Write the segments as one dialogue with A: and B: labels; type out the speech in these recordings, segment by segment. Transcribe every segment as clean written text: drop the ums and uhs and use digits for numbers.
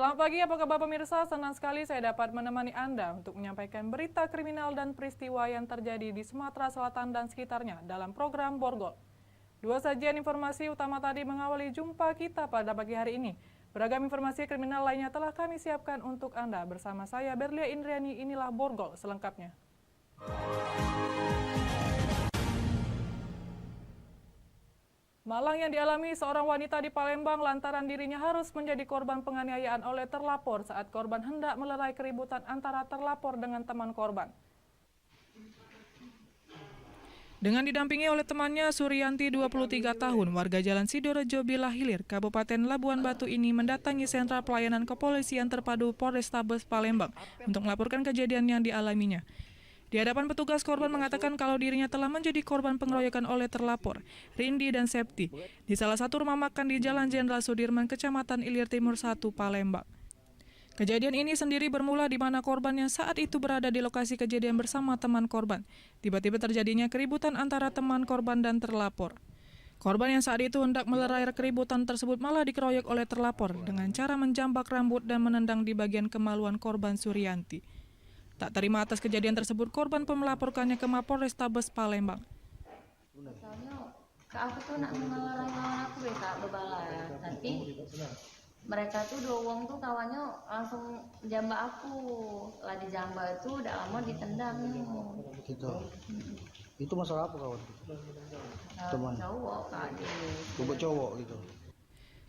A: Selamat pagi, apa kabar pemirsa? Senang sekali saya dapat menemani Anda untuk menyampaikan berita kriminal dan peristiwa yang terjadi di Sumatera Selatan dan sekitarnya dalam program Borgol. Dua sajian informasi utama tadi mengawali jumpa kita pada pagi hari ini. Beragam informasi kriminal lainnya telah kami siapkan untuk Anda. Bersama saya Berlia Indriani, inilah Borgol selengkapnya. Malang yang dialami seorang wanita di Palembang lantaran dirinya harus menjadi korban penganiayaan oleh terlapor saat korban hendak melerai keributan antara terlapor dengan teman korban. Dengan didampingi oleh temannya, Suryanti 23 tahun, warga Jalan Sidorejo Bilahilir, Kabupaten Labuan Batu ini mendatangi sentra pelayanan kepolisian terpadu Polrestabes Palembang untuk melaporkan kejadian yang dialaminya. Di hadapan petugas, korban mengatakan kalau dirinya telah menjadi korban pengeroyokan oleh terlapor, Rindi dan Septi, di salah satu rumah makan di Jalan Jenderal Sudirman, Kecamatan Ilir Timur 1, Palembang. Kejadian ini sendiri bermula di mana korban yang saat itu berada di lokasi kejadian bersama teman korban. Tiba-tiba terjadinya keributan antara teman korban dan terlapor. Korban yang saat itu hendak melerai keributan tersebut malah dikeroyok oleh terlapor dengan cara menjambak rambut dan menendang di bagian kemaluan korban Suryanti. Tak terima atas kejadian tersebut, korban pun melaporkannya ke Mapolrestabes Palembang.
B: Soalnya aku tuh nak ngelawan aku ya kak bebala ya. Nanti mereka tuh doang tuh kawannya langsung jambak aku. Lah di jambak itu udah lama ditendang.
C: Gitu. Itu masalah apa kawan? Teman.
B: Cowok kak
C: Bobot cowok gitu.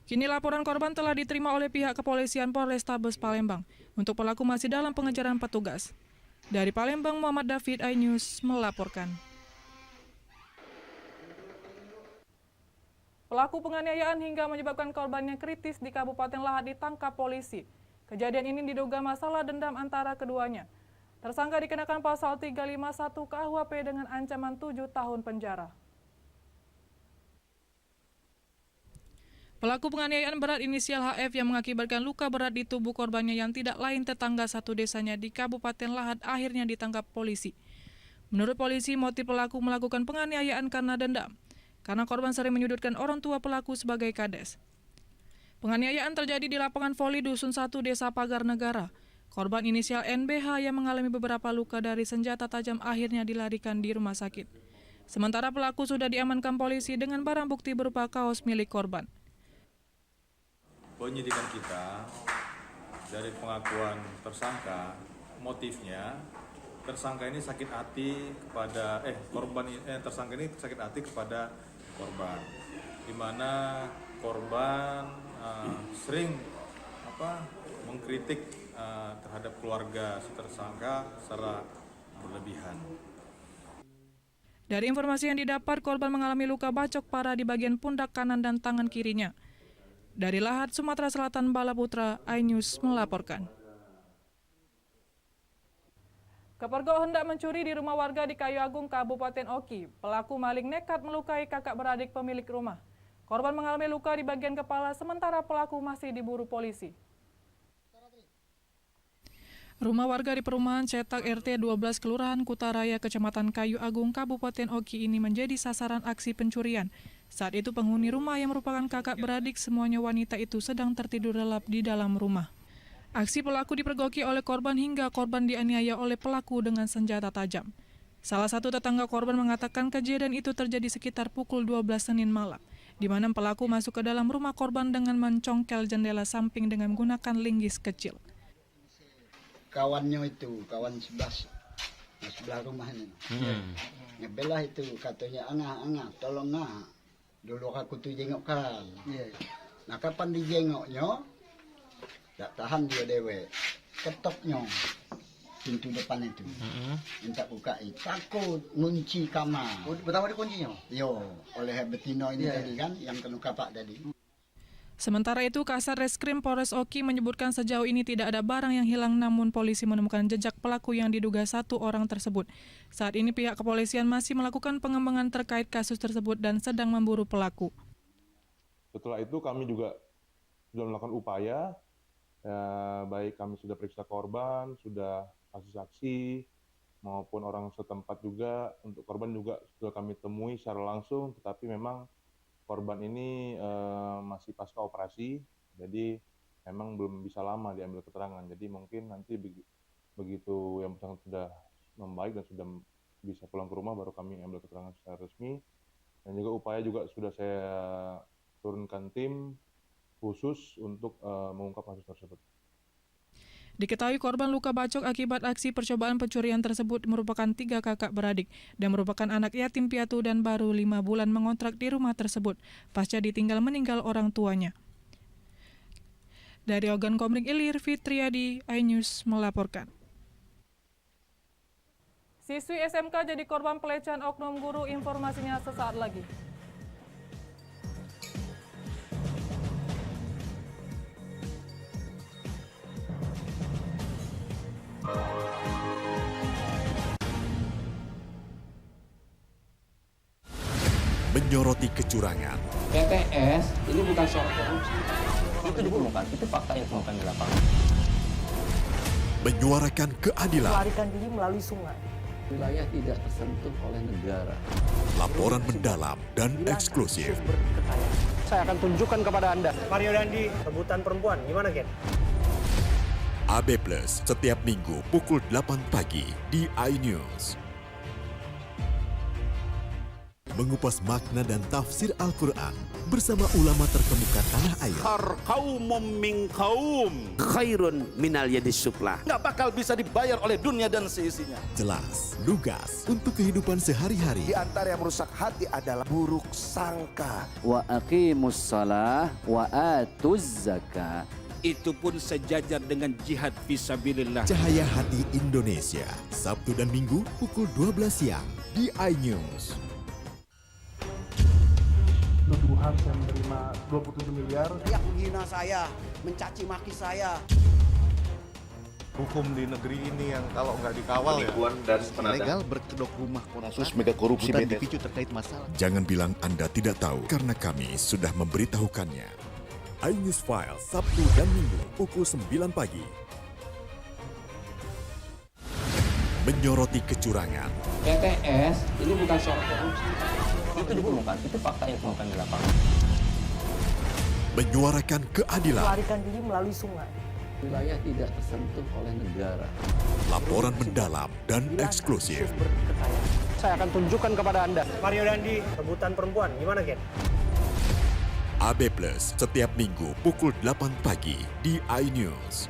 A: Kini laporan korban telah diterima oleh pihak kepolisian Polrestabes Palembang. Untuk pelaku masih dalam pengejaran petugas. Dari Palembang, Muhammad David, iNews melaporkan. Pelaku penganiayaan hingga menyebabkan korbannya kritis di Kabupaten Lahat ditangkap polisi. Kejadian ini diduga masalah dendam antara keduanya. Tersangka dikenakan pasal 351 KUHP dengan ancaman 7 tahun penjara. Pelaku penganiayaan berat inisial HF yang mengakibatkan luka berat di tubuh korbannya yang tidak lain tetangga satu desanya di Kabupaten Lahat akhirnya ditangkap polisi. Menurut polisi, motif pelaku melakukan penganiayaan karena dendam, karena korban sering menyudutkan orang tua pelaku sebagai kades. Penganiayaan terjadi di lapangan voli Dusun 1 Desa Pagar Negara. Korban inisial NBH yang mengalami beberapa luka dari senjata tajam akhirnya dilarikan di rumah sakit. Sementara pelaku sudah diamankan polisi dengan barang bukti berupa kaos milik korban.
D: Penyidikan kita dari pengakuan tersangka, motifnya tersangka ini sakit hati kepada tersangka ini sakit hati kepada korban, di mana korban sering mengkritik terhadap keluarga si tersangka secara berlebihan.
A: Dari informasi yang didapat, korban mengalami luka bacok parah di bagian pundak kanan dan tangan kirinya. Dari Lahat, Sumatera Selatan, Bala Putra, iNews melaporkan. Kepergok hendak mencuri di rumah warga di Kayu Agung, Kabupaten Oki. Pelaku maling nekat melukai kakak beradik pemilik rumah. Korban mengalami luka di bagian kepala, sementara pelaku masih diburu polisi. Rumah warga di perumahan Cetak RT 12 Kelurahan Kutaraya, Kecamatan Kayu Agung, Kabupaten Oki ini menjadi sasaran aksi pencurian. Saat itu penghuni rumah yang merupakan kakak beradik semuanya wanita itu sedang tertidur lelap di dalam rumah. Aksi pelaku dipergoki oleh korban hingga korban dianiaya oleh pelaku dengan senjata tajam. Salah satu tetangga korban mengatakan kejadian itu terjadi sekitar pukul 12 Senin malam, di mana pelaku masuk ke dalam rumah korban dengan mencongkel jendela samping dengan menggunakan linggis kecil.
C: Kawannya itu, kawan sebelah rumah ini. Ngebelah itu katanya, angah, tolong nak. Dulu aku tuh jengok kan. Nah kapan dijengoknya, tak tahan dia dewe. Ketoknya pintu depan itu. Minta bukain. Takut ngunci kamar.
E: Pertama dikuncinya?
C: Yo, oleh betina ini tadi kan, yang kena kapak tadi.
A: Sementara itu, Kasat Reskrim Polres Oki menyebutkan sejauh ini tidak ada barang yang hilang, namun polisi menemukan jejak pelaku yang diduga satu orang tersebut. Saat ini pihak kepolisian masih melakukan pengembangan terkait kasus tersebut dan sedang memburu pelaku.
F: Setelah itu kami juga sudah melakukan upaya, baik kami sudah periksa korban, sudah saksi-saksi, maupun orang setempat juga. Untuk korban juga sudah kami temui secara langsung, tetapi memang korban ini masih pasca operasi, jadi memang belum bisa lama diambil keterangan. Jadi mungkin nanti begitu yang bersangkutan sudah membaik dan sudah bisa pulang ke rumah, baru kami ambil keterangan secara resmi. Dan juga upaya juga sudah saya turunkan tim khusus untuk mengungkap kasus tersebut.
A: Diketahui korban luka bacok akibat aksi percobaan pencurian tersebut merupakan 3 kakak beradik dan merupakan anak yatim piatu dan baru 5 bulan mengontrak di rumah tersebut pasca ditinggal meninggal orang tuanya. Dari Ogan Komering Ilir, Fitriadi, iNews melaporkan. Siswi SMK jadi korban pelecehan oknum guru, informasinya sesaat lagi.
E: Menyoroti kecurangan.
G: PTS ini bukan soal korupsi. Itu ditemukan, itu fakta yang ditemukan di lapangan.
E: Menyuarakan keadilan.
H: Melarikan diri melalui sungai.
G: Wilayah tidak tersentuh oleh negara.
E: Laporan mendalam dan eksklusif.
H: Saya akan tunjukkan kepada Anda. Mario Dandi, rebutan perempuan. Gimana, Ken?
E: AB Plus setiap minggu pukul 8 pagi di iNews. Mengupas makna dan tafsir Al-Quran bersama ulama terkemuka tanah air.
I: Kaumum min kaum khairun minal yadis suflah. Nggak bakal bisa dibayar oleh dunia dan seisinya.
E: Jelas, lugas untuk kehidupan sehari-hari.
I: Di antara yang merusak hati adalah buruk sangka.
G: Wa aqimus shalah wa atuz zakah.
I: Itu pun sejajar dengan jihad fisabilillah.
E: Cahaya Hati Indonesia, Sabtu dan Minggu pukul 12 siang di iNews.
J: Nuduhan saya menerima 27 miliar.
K: Yang menghina saya, mencaci maki saya.
D: Hukum di negeri ini yang kalau nggak dikawal penipuan dan
K: Legal berkedok rumah
L: kasus mega korupsi
K: dipicu terkait masalah.
E: Jangan bilang Anda tidak tahu karena kami sudah memberitahukannya. iNews File Sabtu dan Minggu pukul 9 pagi. Menyoroti kecurangan.
G: PTS ini bukan soal korupsi. Itu ditemukan, itu fakta yang ditemukan di lapangan.
E: Menyuarakan keadilan.
H: Melarikan diri melalui sungai.
G: Wilayah tidak tersentuh oleh negara.
E: Laporan mendalam dan eksklusif.
H: Saya akan tunjukkan kepada Anda. Mario Dandi, rebutan perempuan. Gimana, Ken?
E: AB Plus setiap minggu pukul 8 pagi di iNews.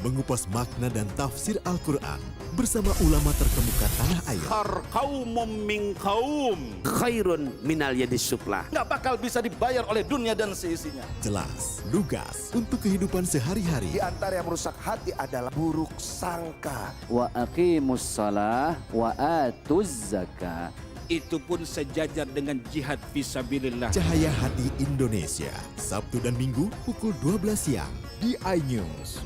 E: Mengupas makna dan tafsir Al-Quran bersama ulama terkemuka tanah air.
I: Kaumum min kaum khairun minal yadis suflah. Nggak bakal bisa dibayar oleh dunia dan seisinya.
E: Jelas, lugas untuk kehidupan sehari-hari.
I: Di antara yang merusak hati adalah buruk sangka.
G: Wa aqimus shalah wa atuz zakah.
I: Itu pun sejajar dengan jihad fisabilillah.
E: Cahaya Hati Indonesia, Sabtu dan Minggu pukul 12 siang di iNews.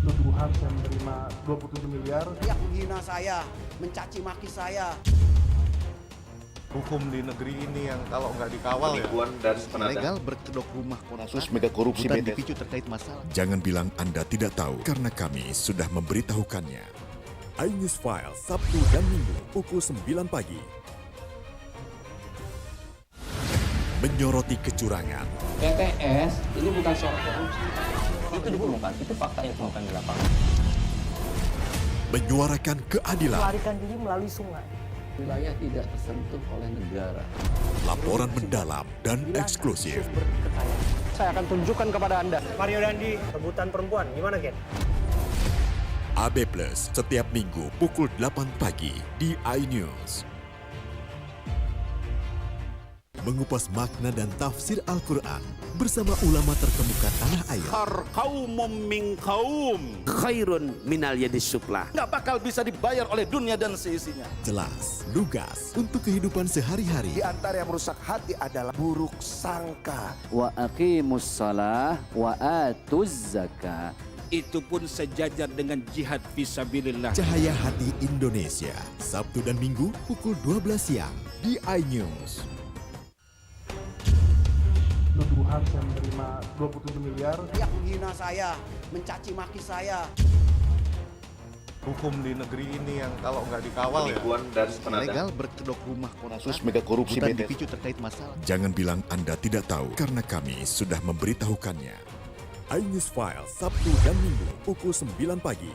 J: Nuduhan saya menerima 27 miliar.
K: Yang menghina saya, mencaci maki saya.
D: hukum di negeri ini yang kalau nggak dikawal penipuan dan
K: Legal berkedok rumah
L: kasus mega korupsi
K: dipicu terkait masalah.
E: Jangan bilang Anda tidak tahu karena kami sudah memberitahukannya. iNews File Sabtu dan Minggu pukul 9 pagi. Menyoroti kecurangan.
G: PTS ini bukan soal korupsi. Itu ditemukan, itu fakta yang ditemukan di lapangan.
E: Menyuarakan keadilan.
H: Melarikan diri melalui sungai.
G: Wilayah tidak tersentuh oleh negara.
E: Laporan mendalam dan eksklusif.
H: Saya akan tunjukkan kepada Anda. Mario Dandi, rebutan perempuan. Gimana, Ken?
E: AB Plus setiap minggu pukul 8 pagi di iNews. Mengupas makna dan tafsir Al-Quran bersama ulama terkemuka tanah air.
I: Kaumum min kaum khairun minal yadis suflah. Nggak bakal bisa dibayar oleh dunia dan seisinya.
E: Jelas, lugas untuk kehidupan sehari-hari.
I: Di antara yang merusak hati adalah buruk sangka.
G: Wa aqimus shalah wa atuz zakah.
I: Itu pun sejajar dengan jihad fisabilillah.
E: Cahaya Hati Indonesia, Sabtu dan Minggu pukul 12 siang di iNews.
J: Nuduhan saya menerima 27 miliar.
K: Yang menghina saya, mencaci maki saya.
D: hukum di negeri ini yang kalau nggak dikawal
L: Penipuan dan
K: Ilegal berkedok rumah kontrak.
L: Kasus mega korupsi
K: Bukan
L: BTS.
K: dipicu terkait masalah.
E: Jangan bilang Anda tidak tahu, karena kami sudah memberitahukannya. iNews File, Sabtu dan Minggu, pukul 9 pagi.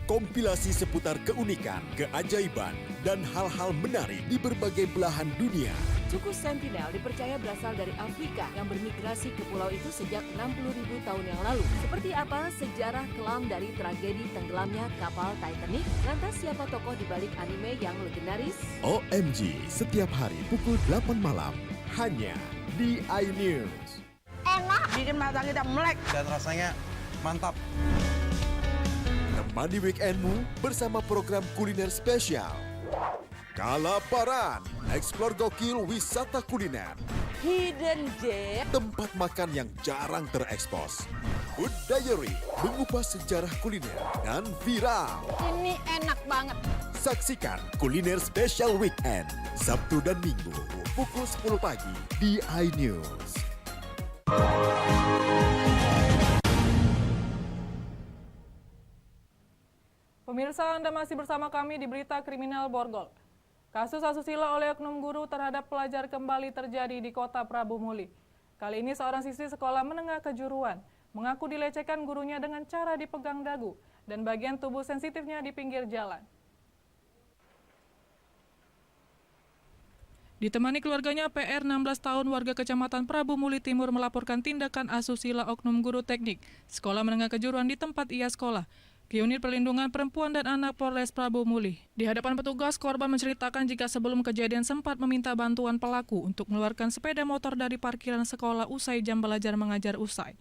E: Kompilasi seputar keunikan, keajaiban, dan hal-hal menarik di berbagai belahan dunia.
M: Suku Sentinel dipercaya berasal dari Afrika yang bermigrasi ke pulau itu sejak 60.000 tahun yang lalu. Seperti apa sejarah kelam dari tragedi tenggelamnya kapal Titanic? Lantas siapa tokoh di balik anime yang legendaris?
E: OMG, setiap hari pukul 8 malam, hanya di iNews.
M: Enak, bikin mata kita melek.
D: dan rasanya mantap.
E: Temani weekendmu bersama program kuliner spesial. Kalaparan, eksplor gokil wisata kuliner.
M: Hidden Gem.
E: Tempat makan yang jarang terekspos. Food Diary, mengupas sejarah kuliner dan viral.
M: Ini enak banget.
E: Saksikan kuliner spesial weekend, Sabtu dan Minggu, pukul 10 pagi di iNews.
A: Pemirsa, Anda masih bersama kami di Berita Kriminal Borgol. Kasus asusila oleh oknum guru terhadap pelajar kembali terjadi di Kota Prabu Muli. Kali ini seorang siswi sekolah menengah kejuruan mengaku dilecehkan gurunya dengan cara dipegang dagu dan bagian tubuh sensitifnya di pinggir jalan. Ditemani keluarganya, PR 16 tahun warga Kecamatan Prabu Muli Timur melaporkan tindakan asusila oknum guru teknik sekolah menengah kejuruan di tempat ia sekolah ke Unit Perlindungan Perempuan dan Anak Polres Prabu Muli. Di hadapan petugas, korban menceritakan jika sebelum kejadian sempat meminta bantuan pelaku untuk mengeluarkan sepeda motor dari parkiran sekolah usai jam belajar mengajar usai.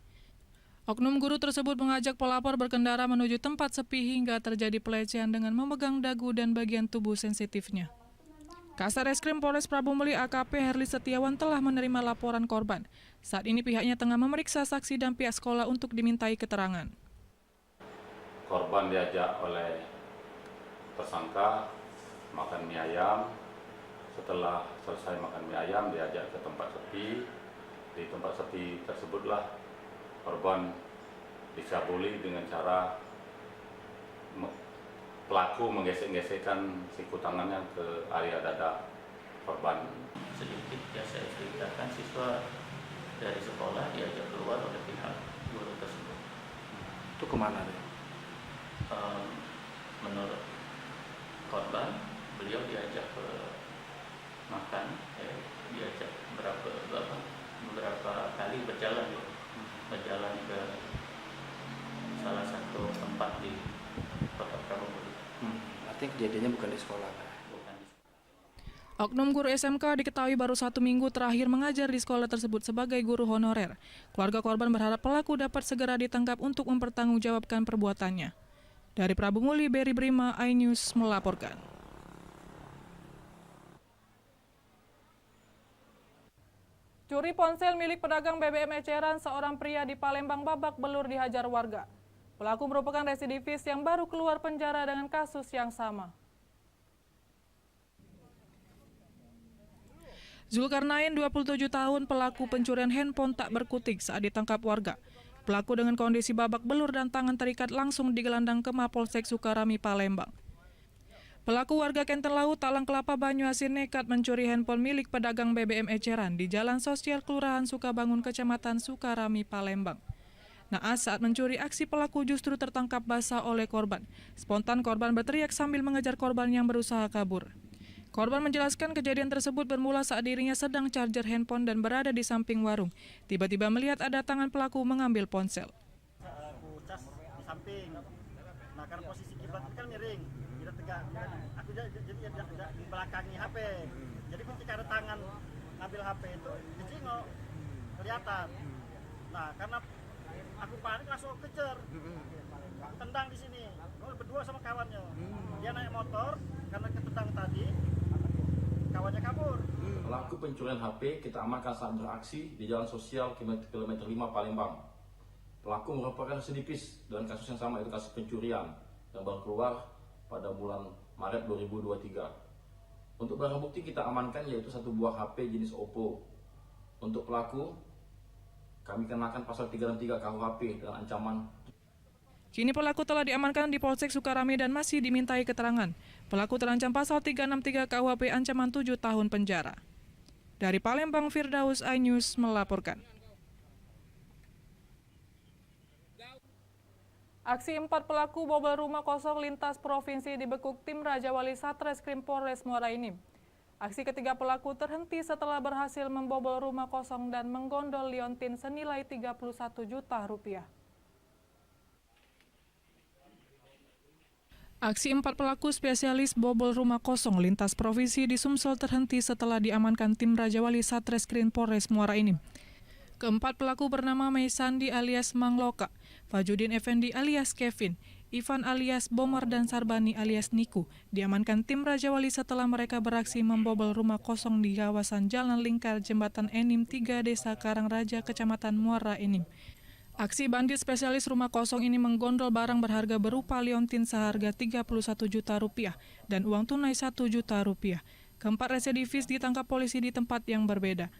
A: Oknum guru tersebut mengajak pelapor berkendara menuju tempat sepi hingga terjadi pelecehan dengan memegang dagu dan bagian tubuh sensitifnya. Kasareskrim Polres Prabu Muli AKP Herli Setiawan telah menerima laporan korban. Saat ini pihaknya tengah memeriksa saksi dan pihak sekolah untuk dimintai keterangan.
N: Korban diajak oleh tersangka makan mie ayam. Setelah selesai makan mie ayam, diajak ke tempat sepi. Di tempat sepi tersebutlah korban dicabuli dengan cara pelaku menggesek-gesekkan siku tangannya ke area dada korban.
O: Sedikit ya saya ceritakan, siswa dari sekolah diajak keluar oleh pihak guru tersebut.
H: Itu kemana deh?
O: Menurut korban, beliau diajak ke makan, diajak beberapa kali berjalan ke salah satu tempat di Kota Prabu Muli.
H: Artinya kejadiannya bukan di sekolah.
A: Oknum guru SMK diketahui baru 1 minggu terakhir mengajar di sekolah tersebut sebagai guru honorer. Keluarga korban berharap pelaku dapat segera ditangkap untuk mempertanggungjawabkan perbuatannya. Dari Prabu Muli, Berry Brima, iNews melaporkan. Curi ponsel milik pedagang BBM eceran, seorang pria di Palembang babak belur dihajar warga. Pelaku merupakan residivis yang baru keluar penjara dengan kasus yang sama. Zulkarnain, 27 tahun, pelaku pencurian handphone tak berkutik saat ditangkap warga. Pelaku dengan kondisi babak belur dan tangan terikat langsung digelandang ke Mapolsek Sukarami, Palembang. Pelaku warga Kenten Laut, Talang Kelapa, Banyuasin nekat mencuri handphone milik pedagang BBM eceran di Jalan Sosial Kelurahan Sukabangun, Kecamatan Sukarami, Palembang. Naas saat mencuri, aksi pelaku justru tertangkap basah oleh korban. Spontan korban berteriak sambil mengejar korban yang berusaha kabur. Korban menjelaskan kejadian tersebut bermula saat dirinya sedang charger handphone dan berada di samping warung. Tiba-tiba melihat ada tangan pelaku mengambil ponsel.
P: Aku cas di samping. Nah, karena posisi kiblat kan miring, tidak tegak. Aku jadi di belakangnya HP. Jadi ketika ada tangan ngambil HP itu, dijengok, kelihatan. Nah, karena aku panik langsung kejar. Aku tendang di sini. Berdua sama kawannya. Dia naik motor karena ketendang tadi. Kawannya kabur.
Q: Pelaku pencurian HP kita amankan saat beraksi di Jalan Sosial kilometer 5 Palembang. Pelaku merupakan residivis dalam kasus yang sama, itu kasus pencurian yang baru keluar pada bulan Maret 2023. Untuk barang bukti kita amankan yaitu satu buah HP jenis Oppo. Untuk pelaku kami kenakan pasal 363 KUHP dengan ancaman.
A: Kini pelaku telah diamankan di Polsek Sukarami dan masih dimintai keterangan. Pelaku terancam pasal 363 KUHP ancaman 7 tahun penjara. Dari Palembang, Firdaus, iNews melaporkan. Aksi 4 pelaku bobol rumah kosong lintas provinsi dibekuk tim Raja Wali Satreskrim Polres Muara Enim. Aksi ketiga pelaku terhenti setelah berhasil membobol rumah kosong dan menggondol liontin senilai 31 juta rupiah. Aksi 4 pelaku spesialis bobol rumah kosong lintas provinsi di Sumsel terhenti setelah diamankan tim Raja Wali Satreskrim Polres Muara Enim. Keempat pelaku bernama Meisandi alias Mangloka, Fajudin Effendi alias Kevin, Ivan alias Bomar dan Sarbani alias Niku diamankan tim Raja Wali setelah mereka beraksi membobol rumah kosong di kawasan Jalan Lingkar Jembatan Enim 3 Desa Karangraja, Kecamatan Muara Enim. Aksi bandit spesialis rumah kosong ini menggondol barang berharga berupa liontin seharga 31 juta rupiah dan uang tunai 1 juta rupiah. Keempat residivis ditangkap polisi di tempat yang berbeda.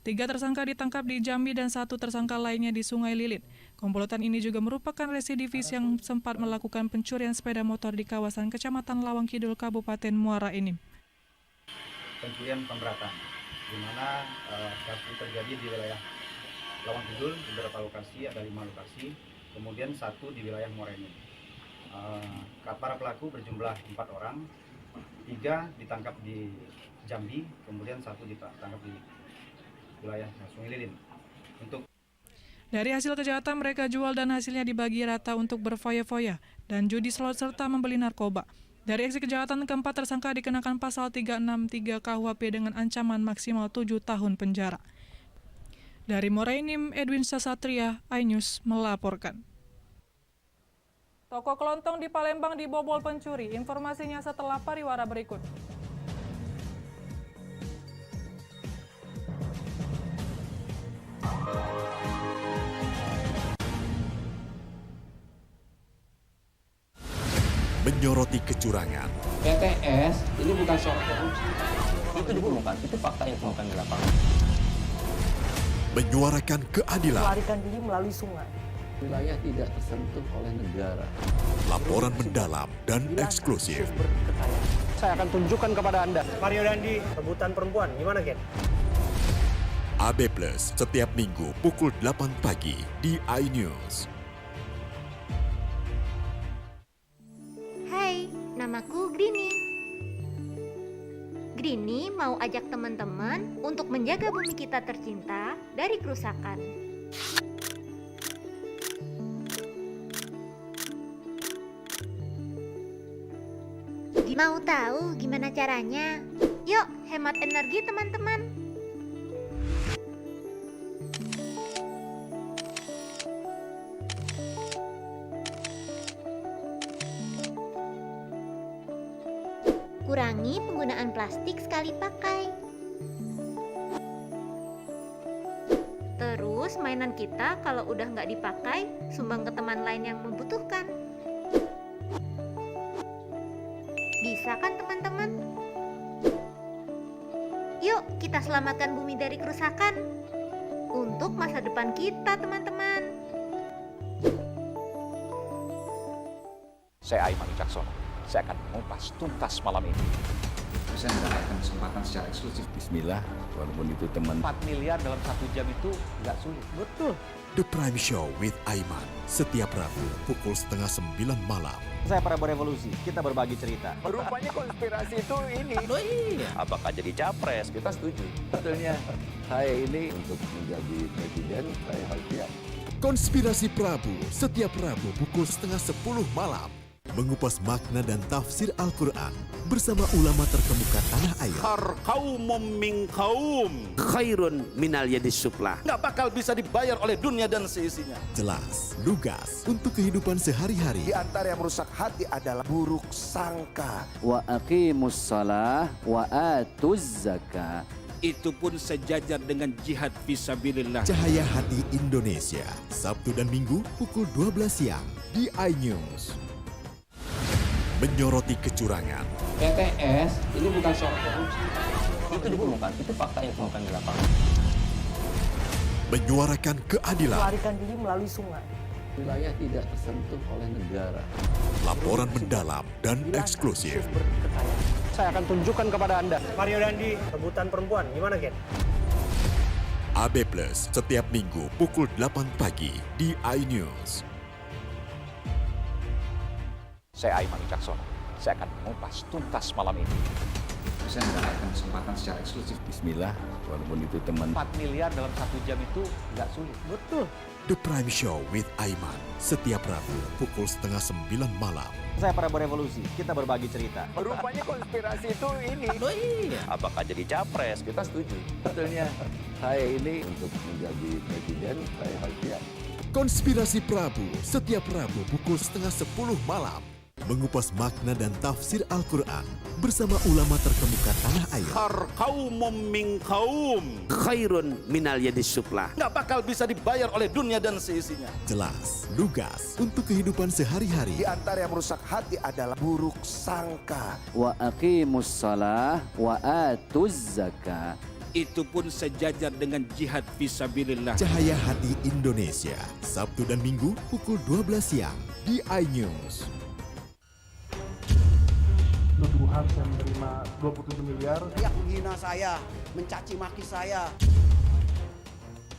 A: 3 tersangka ditangkap di Jambi dan 1 tersangka lainnya di Sungai Lilit. Komplotan ini juga merupakan residivis yang sempat melakukan pencurian sepeda motor di kawasan Kecamatan Lawang Kidul, Kabupaten Muara Enim.
R: Pencurian pemberatan, di mana kasus terjadi di wilayah Lawang Kidul, beberapa lokasi, ada 5 lokasi, kemudian 1 di wilayah Muara Enim. Para pelaku berjumlah 4 orang, 3 ditangkap di Jambi, kemudian 1 ditangkap di wilayah Sungai Lilin.
A: Dari hasil kejahatan mereka jual dan hasilnya dibagi rata untuk berfoya-foya dan judi slot serta membeli narkoba. Dari aksi kejahatan keempat tersangka dikenakan pasal 363 KUHP dengan ancaman maksimal 7 tahun penjara. Dari Muara Enim, Edwin Sasatria, iNews melaporkan. Toko kelontong di Palembang dibobol pencuri. Informasinya setelah pariwara berikut.
E: Menyoroti kecurangan.
G: PTS ini bukan soal korupsi. Itu ditemukan, itu fakta yang ditemukan di lapangan.
E: Menyuarakan keadilan.
H: Melarikan diri melalui sungai.
K: Wilayah tidak tersentuh oleh negara.
E: Laporan mendalam dan eksklusif.
H: Saya akan tunjukkan kepada Anda. Mario Dandi, rebutan perempuan. Gimana, Ken?
E: AB Plus setiap minggu pukul 8 pagi di iNews.
S: Hai, namaku Grini. Grini mau ajak teman-teman untuk menjaga bumi kita tercinta dari kerusakan. Mau tahu gimana caranya? Yuk, hemat energi teman-teman. Kurangi penggunaan plastik sekali pakai. Terus mainan kita kalau udah nggak dipakai, sumbang ke teman lain yang membutuhkan. Bisa kan teman-teman? Yuk kita selamatkan bumi dari kerusakan. Untuk masa depan kita teman-teman.
T: Saya Aiman Wicaksono. Saya akan mengupas tuntas malam ini.
U: Saya mendapatkan kesempatan secara eksklusif.
L: Bismillah, walaupun itu teman.
T: 4 miliar dalam 1 jam itu nggak sulit.
H: Betul.
E: The Prime Show with Aiman setiap Rabu pukul 8:30 malam.
U: Saya Prabowo Revolusi, kita berbagi cerita.
T: Rupanya konspirasi itu ini.
U: Oh iya.
T: Apakah jadi capres? Kita setuju.
L: Betulnya saya ini untuk menjadi presiden, saya harus siap.
E: Konspirasi Prabu setiap Rabu pukul 9:30 malam. Mengupas makna dan tafsir Al-Quran bersama ulama terkemuka tanah air.
I: Kaumum min kaum khairun minal yadis suflah. Nggak bakal bisa dibayar oleh dunia dan seisinya.
E: Jelas, lugas untuk kehidupan sehari-hari.
I: Di antara yang merusak hati adalah buruk sangka.
K: Wa aqimus shalah wa atuz zakah.
I: Itu pun sejajar dengan jihad fisabilillah.
E: Cahaya Hati Indonesia, Sabtu dan Minggu pukul 12 siang di iNews. Menyoroti kecurangan.
G: PTS ini bukan soal korupsi. Itu ditemukan, itu fakta yang ditemukan di lapangan.
E: Menyuarakan keadilan.
H: Melarikan diri melalui sungai.
L: Wilayah tidak tersentuh oleh negara.
E: Laporan mendalam dan eksklusif.
H: Saya akan tunjukkan kepada Anda. Mario Dandi, rebutan perempuan. Gimana, Ken?
E: AB Plus setiap minggu pukul 8 pagi di iNews.
T: Saya Aiman Wicaksono. Saya akan mengupas tuntas malam ini.
K: Saya mendapatkan kesempatan secara eksklusif.
L: Bismillah, walaupun itu teman.
K: 4 miliar dalam 1 jam itu nggak sulit.
H: Betul.
E: The Prime Show with Aiman setiap Rabu pukul 8:30 malam.
U: Saya Prabowo Revolusi, kita berbagi cerita.
I: Rupanya konspirasi itu ini. Oh iya. Apakah jadi capres? Kita setuju.
L: Sebetulnya saya ini untuk menjadi presiden, saya harus siap.
E: Konspirasi Prabu setiap Rabu pukul 9:30 malam. Mengupas makna dan tafsir Al-Quran bersama ulama terkemuka tanah air.
I: Kaumum min kaum khairun minal yadis sufla. Nggak bakal bisa dibayar oleh dunia dan seisinya.
E: Jelas, lugas untuk kehidupan sehari-hari.
I: Di antara yang merusak hati adalah buruk sangka.
K: Wa aqimus shalah wa atuz zakah.
I: Itu pun sejajar dengan jihad fisabilillah.
E: Cahaya Hati Indonesia, Sabtu dan Minggu pukul 12 siang di iNews.
J: Nuduhan saya menerima 27 miliar.
H: Dia menghina saya, mencaci maki saya.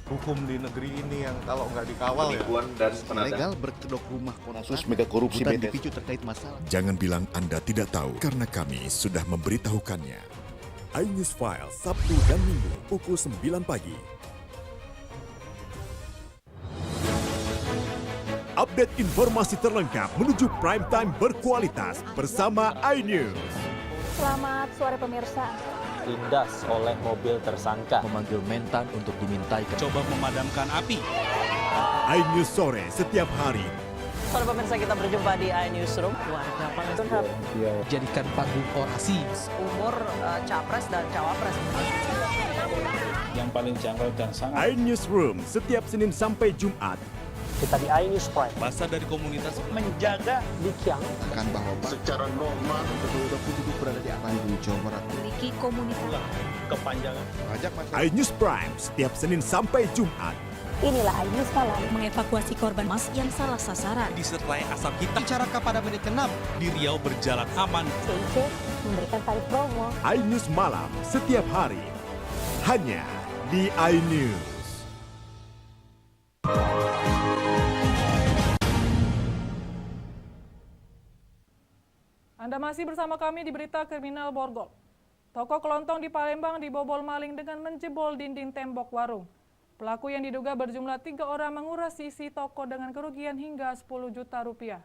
D: Hukum di negeri ini yang kalau nggak dikawal
I: Penipuan dan
E: Legal berkedok rumah
I: kasus mega korupsi
E: dipicu terkait masalah. Jangan bilang Anda tidak tahu karena kami sudah memberitahukannya. iNews File Sabtu dan Minggu pukul 9 pagi. Update informasi terlengkap menuju prime time berkualitas bersama iNews.
S: Selamat sore pemirsa.
G: Tindas oleh mobil tersangka.
U: Memanggil mentan untuk dimintai.
I: Coba memadamkan api.
E: iNews sore setiap hari.
M: Sore pemirsa, kita berjumpa di iNewsroom. Warga Palestina
U: Jadikan panggung orasi.
M: umur capres dan cawapres.
O: Yang paling jangkau dan sangat
E: iNewsroom setiap Senin sampai Jumat.
H: Kita di iNews Prime.
I: Masa dari komunitas
H: Menjaga Dikyang.
L: Akan bahwa
I: secara normal
L: betul-betul penduduk berada di Bandung, Jawa Barat.
S: Memiliki komunitas.
I: kepanjangan.
L: Ajak masyarakat.
E: iNews Prime setiap Senin sampai Jumat.
S: Inilah iNews Malam mengevakuasi korban mas yang salah sasaran.
I: Disertai asap hitam. Bicara pada menit ke-6 di Riau berjalan aman.
S: CIC memberikan tarif promo.
E: iNews Malam setiap hari. Hanya di iNews.
A: Anda masih bersama kami di Berita Kriminal Borgol. Toko kelontong di Palembang dibobol maling dengan menjebol dinding tembok warung. Pelaku yang diduga berjumlah 3 orang menguras isi toko dengan kerugian hingga 10 juta rupiah.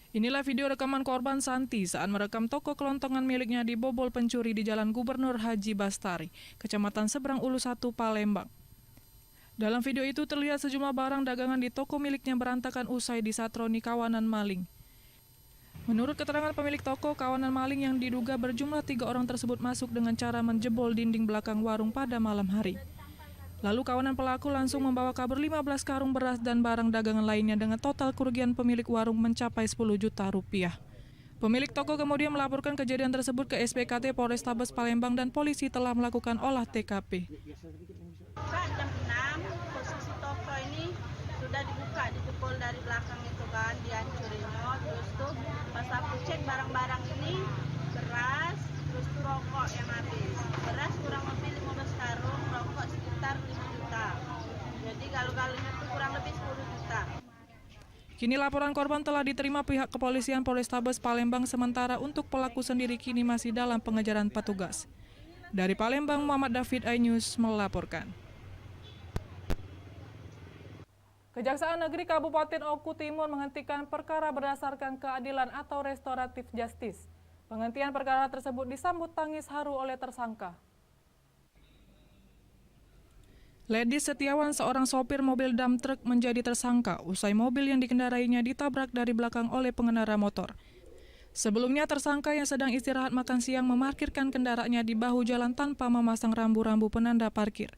A: Inilah video rekaman korban Santi saat merekam toko kelontongan miliknya dibobol pencuri di Jalan Gubernur Haji Bastari, Kecamatan Seberang Ulu 1, Palembang. Dalam video itu terlihat sejumlah barang dagangan di toko miliknya berantakan usai disatroni kawanan maling. Menurut keterangan pemilik toko, kawanan maling yang diduga berjumlah 3 orang tersebut masuk dengan cara menjebol dinding belakang warung pada malam hari. Lalu kawanan pelaku langsung membawa kabur 15 karung beras dan barang dagangan lainnya dengan total kerugian pemilik warung mencapai 10 juta rupiah. Pemilik toko kemudian melaporkan kejadian tersebut ke SPKT Polrestabes Palembang dan polisi telah melakukan olah TKP.
B: Jam 6, posisi toko ini sudah dibuka, dijebol dari belakang itu kan, dihancurin. Terus tuh pas aku cek barang-barang ini, beras, terus tuh rokok yang habis. Beras kurang lebih 15 karung, rokok sekitar 5 juta. Jadi galuh-galuhnya tuh kurang lebih 10 juta.
A: Kini laporan korban telah diterima pihak kepolisian Polrestabes Palembang, sementara untuk pelaku sendiri kini masih dalam pengejaran petugas. Dari Palembang, Muhammad David, iNews melaporkan. Kejaksaan Negeri Kabupaten Oku Timur menghentikan perkara berdasarkan keadilan atau restoratif justice. Penghentian perkara tersebut disambut tangis haru oleh tersangka. Lady Setiawan, seorang sopir mobil dump truck, menjadi tersangka usai mobil yang dikendarainya ditabrak dari belakang oleh pengendara motor. Sebelumnya, tersangka yang sedang istirahat makan siang memarkirkan kendaraannya di bahu jalan tanpa memasang rambu-rambu penanda parkir.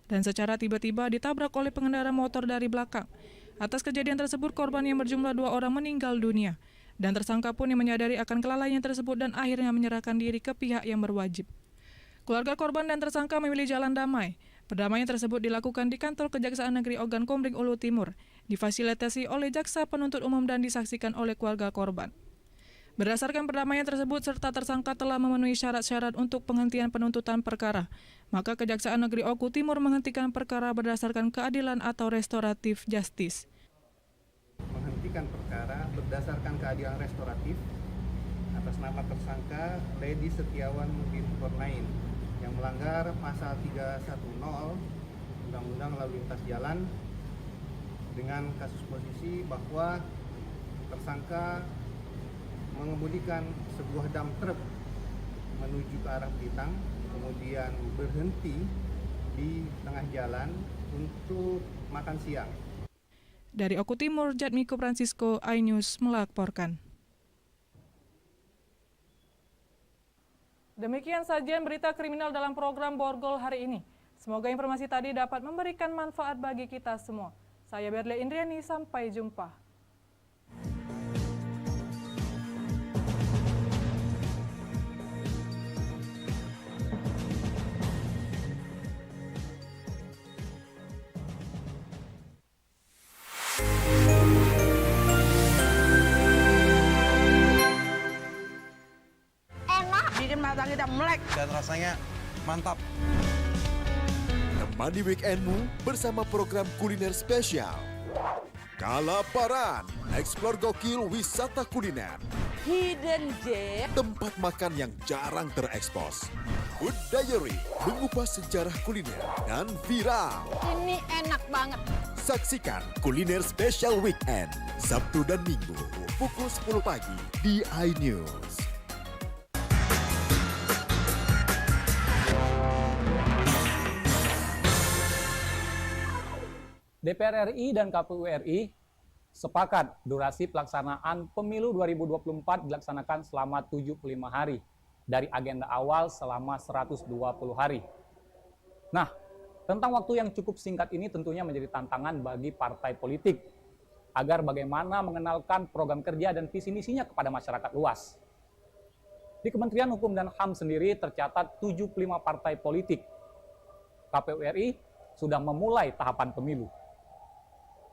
A: Dan secara tiba-tiba ditabrak oleh pengendara motor dari belakang. Atas kejadian tersebut, korban yang berjumlah 2 orang meninggal dunia. Dan tersangka pun yang menyadari akan kelalaian tersebut dan akhirnya menyerahkan diri ke pihak yang berwajib. Keluarga korban dan tersangka memilih jalan damai. Perdamaian tersebut dilakukan di kantor Kejaksaan Negeri Ogan Komering Ulu Timur, difasilitasi oleh jaksa penuntut umum dan disaksikan oleh keluarga korban. Berdasarkan perdamaian tersebut serta tersangka telah memenuhi syarat-syarat untuk penghentian penuntutan perkara, maka Kejaksaan Negeri Oku Timur menghentikan perkara berdasarkan keadilan atau restoratif justice.
R: Menghentikan perkara berdasarkan keadilan restoratif atas nama tersangka Lady Setiawan Mudin Kornain yang melanggar pasal 310 Undang-Undang Lalu Lintas Jalan dengan kasus posisi bahwa tersangka mengemudikan sebuah dump truck menuju ke arah Blitar, kemudian berhenti di tengah jalan untuk makan siang.
A: Dari Oku Timur, Jatmiko Francisco, iNews melaporkan. Demikian sajian berita kriminal dalam program Borgol hari ini. Semoga informasi tadi dapat memberikan manfaat bagi kita semua. Saya Berle Indriani, sampai jumpa.
C: Dan rasanya mantap.
E: Temani weekendmu bersama program kuliner spesial. Kalaparan, eksplor gokil wisata kuliner.
V: Hidden Gem,
E: tempat makan yang jarang terekspos. Food Diary, mengupas sejarah kuliner dan viral.
V: ini enak banget.
E: Saksikan kuliner spesial weekend, Sabtu dan Minggu, pukul 10 pagi di iNews.
W: DPR RI dan KPU RI sepakat durasi pelaksanaan pemilu 2024 dilaksanakan selama 75 hari dari agenda awal selama 120 hari. Nah, tentang waktu yang cukup singkat ini tentunya menjadi tantangan bagi partai politik agar bagaimana mengenalkan program kerja dan visi misinya kepada masyarakat luas. Di Kementerian Hukum dan HAM sendiri tercatat 75 partai politik. KPU RI sudah memulai tahapan pemilu.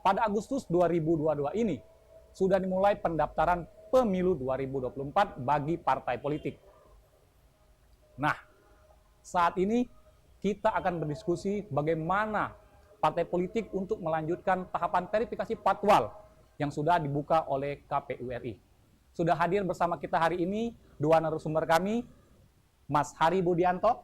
W: Pada Agustus 2022 ini, sudah dimulai pendaftaran pemilu 2024 bagi partai politik. Nah, saat ini kita akan berdiskusi bagaimana partai politik untuk melanjutkan tahapan verifikasi patwal yang sudah dibuka oleh KPU RI. Sudah hadir bersama kita hari ini dua narasumber kami, Mas Hari Budianto,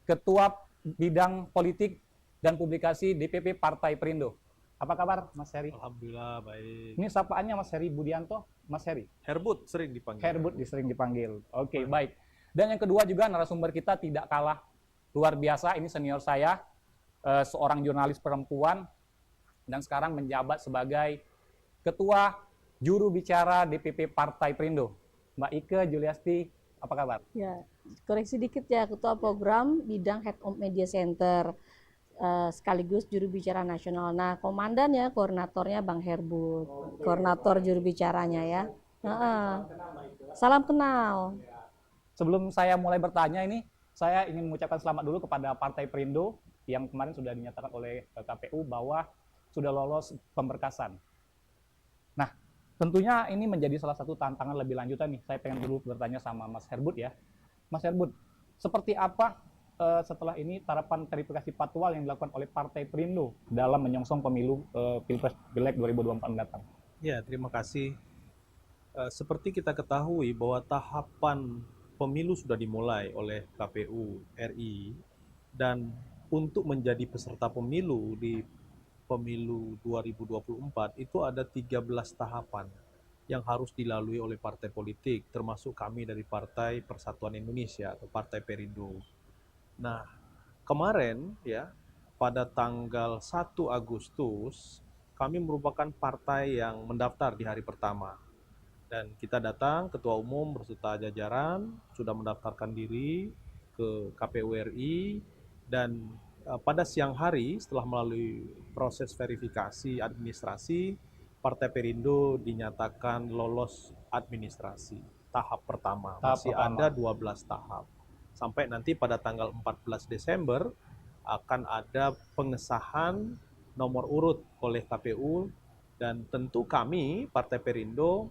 W: Ketua Bidang Politik dan Publikasi DPP Partai Perindo. Apa kabar, Mas Heri?
D: Alhamdulillah, baik.
W: Ini sapaannya Mas Heri Budianto, Mas Heri?
D: Herbut sering dipanggil.
W: Herbut sering dipanggil. Oke, baik. Dan yang kedua juga narasumber kita tidak kalah luar biasa. Ini senior saya, seorang jurnalis perempuan, dan sekarang menjabat sebagai Ketua Juru Bicara DPP Partai Perindo. Mbak Ike Juliasti, apa kabar?
V: Ya, koreksi dikit ya, Ketua Program Bidang Head of Media Center. Sekaligus juru bicara nasional. Nah, komandan ya, koordinatornya Bang Herbut, koordinator juru bicaranya ya. Salam kenal.
W: Sebelum saya mulai bertanya ini, saya ingin mengucapkan selamat dulu kepada Partai Perindo yang kemarin sudah dinyatakan oleh KPU bahwa sudah lolos pemberkasan. Nah, tentunya ini menjadi salah satu tantangan lebih lanjutan nih. Saya pengen dulu bertanya sama Mas Herbut ya. Mas Herbut, seperti apa setelah ini tahapan verifikasi patwal yang dilakukan oleh Partai Perindo dalam menyongsong pemilu Pilpres Pileg 2024 mendatang?
D: Ya, terima kasih. Seperti kita ketahui bahwa tahapan pemilu sudah dimulai oleh KPU RI, dan untuk menjadi peserta pemilu di pemilu 2024 itu ada 13 tahapan yang harus dilalui oleh partai politik, termasuk kami dari Partai Persatuan Indonesia atau Partai Perindo. Nah, kemarin ya, pada tanggal 1 Agustus, kami merupakan partai yang mendaftar di hari pertama. Dan kita datang, Ketua Umum berserta jajaran, sudah mendaftarkan diri ke KPU RI, dan pada siang hari setelah melalui proses verifikasi administrasi, Partai Perindo dinyatakan lolos administrasi tahap pertama. Masih ada 12 tahap. Sampai nanti pada tanggal 14 Desember akan ada pengesahan nomor urut oleh KPU, dan tentu kami Partai Perindo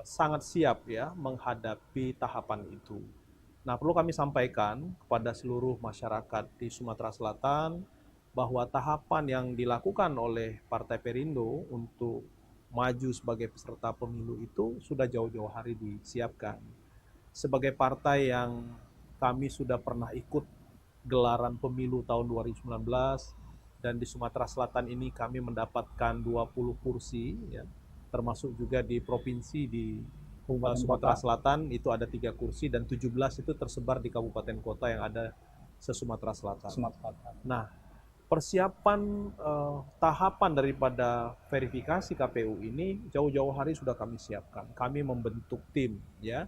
D: sangat siap ya menghadapi tahapan itu. Nah, perlu kami sampaikan kepada seluruh masyarakat di Sumatera Selatan bahwa tahapan yang dilakukan oleh Partai Perindo untuk maju sebagai peserta pemilu itu sudah jauh-jauh hari disiapkan. Sebagai partai yang kami sudah pernah ikut gelaran pemilu tahun 2019, dan di Sumatera Selatan ini kami mendapatkan 20 kursi, ya, termasuk juga di provinsi di Sumatera Selatan itu ada 3 kursi dan 17 itu tersebar di kabupaten kota yang ada se-Sumatera Selatan. Nah, persiapan tahapan daripada verifikasi KPU ini jauh-jauh hari sudah kami siapkan. Kami membentuk tim ya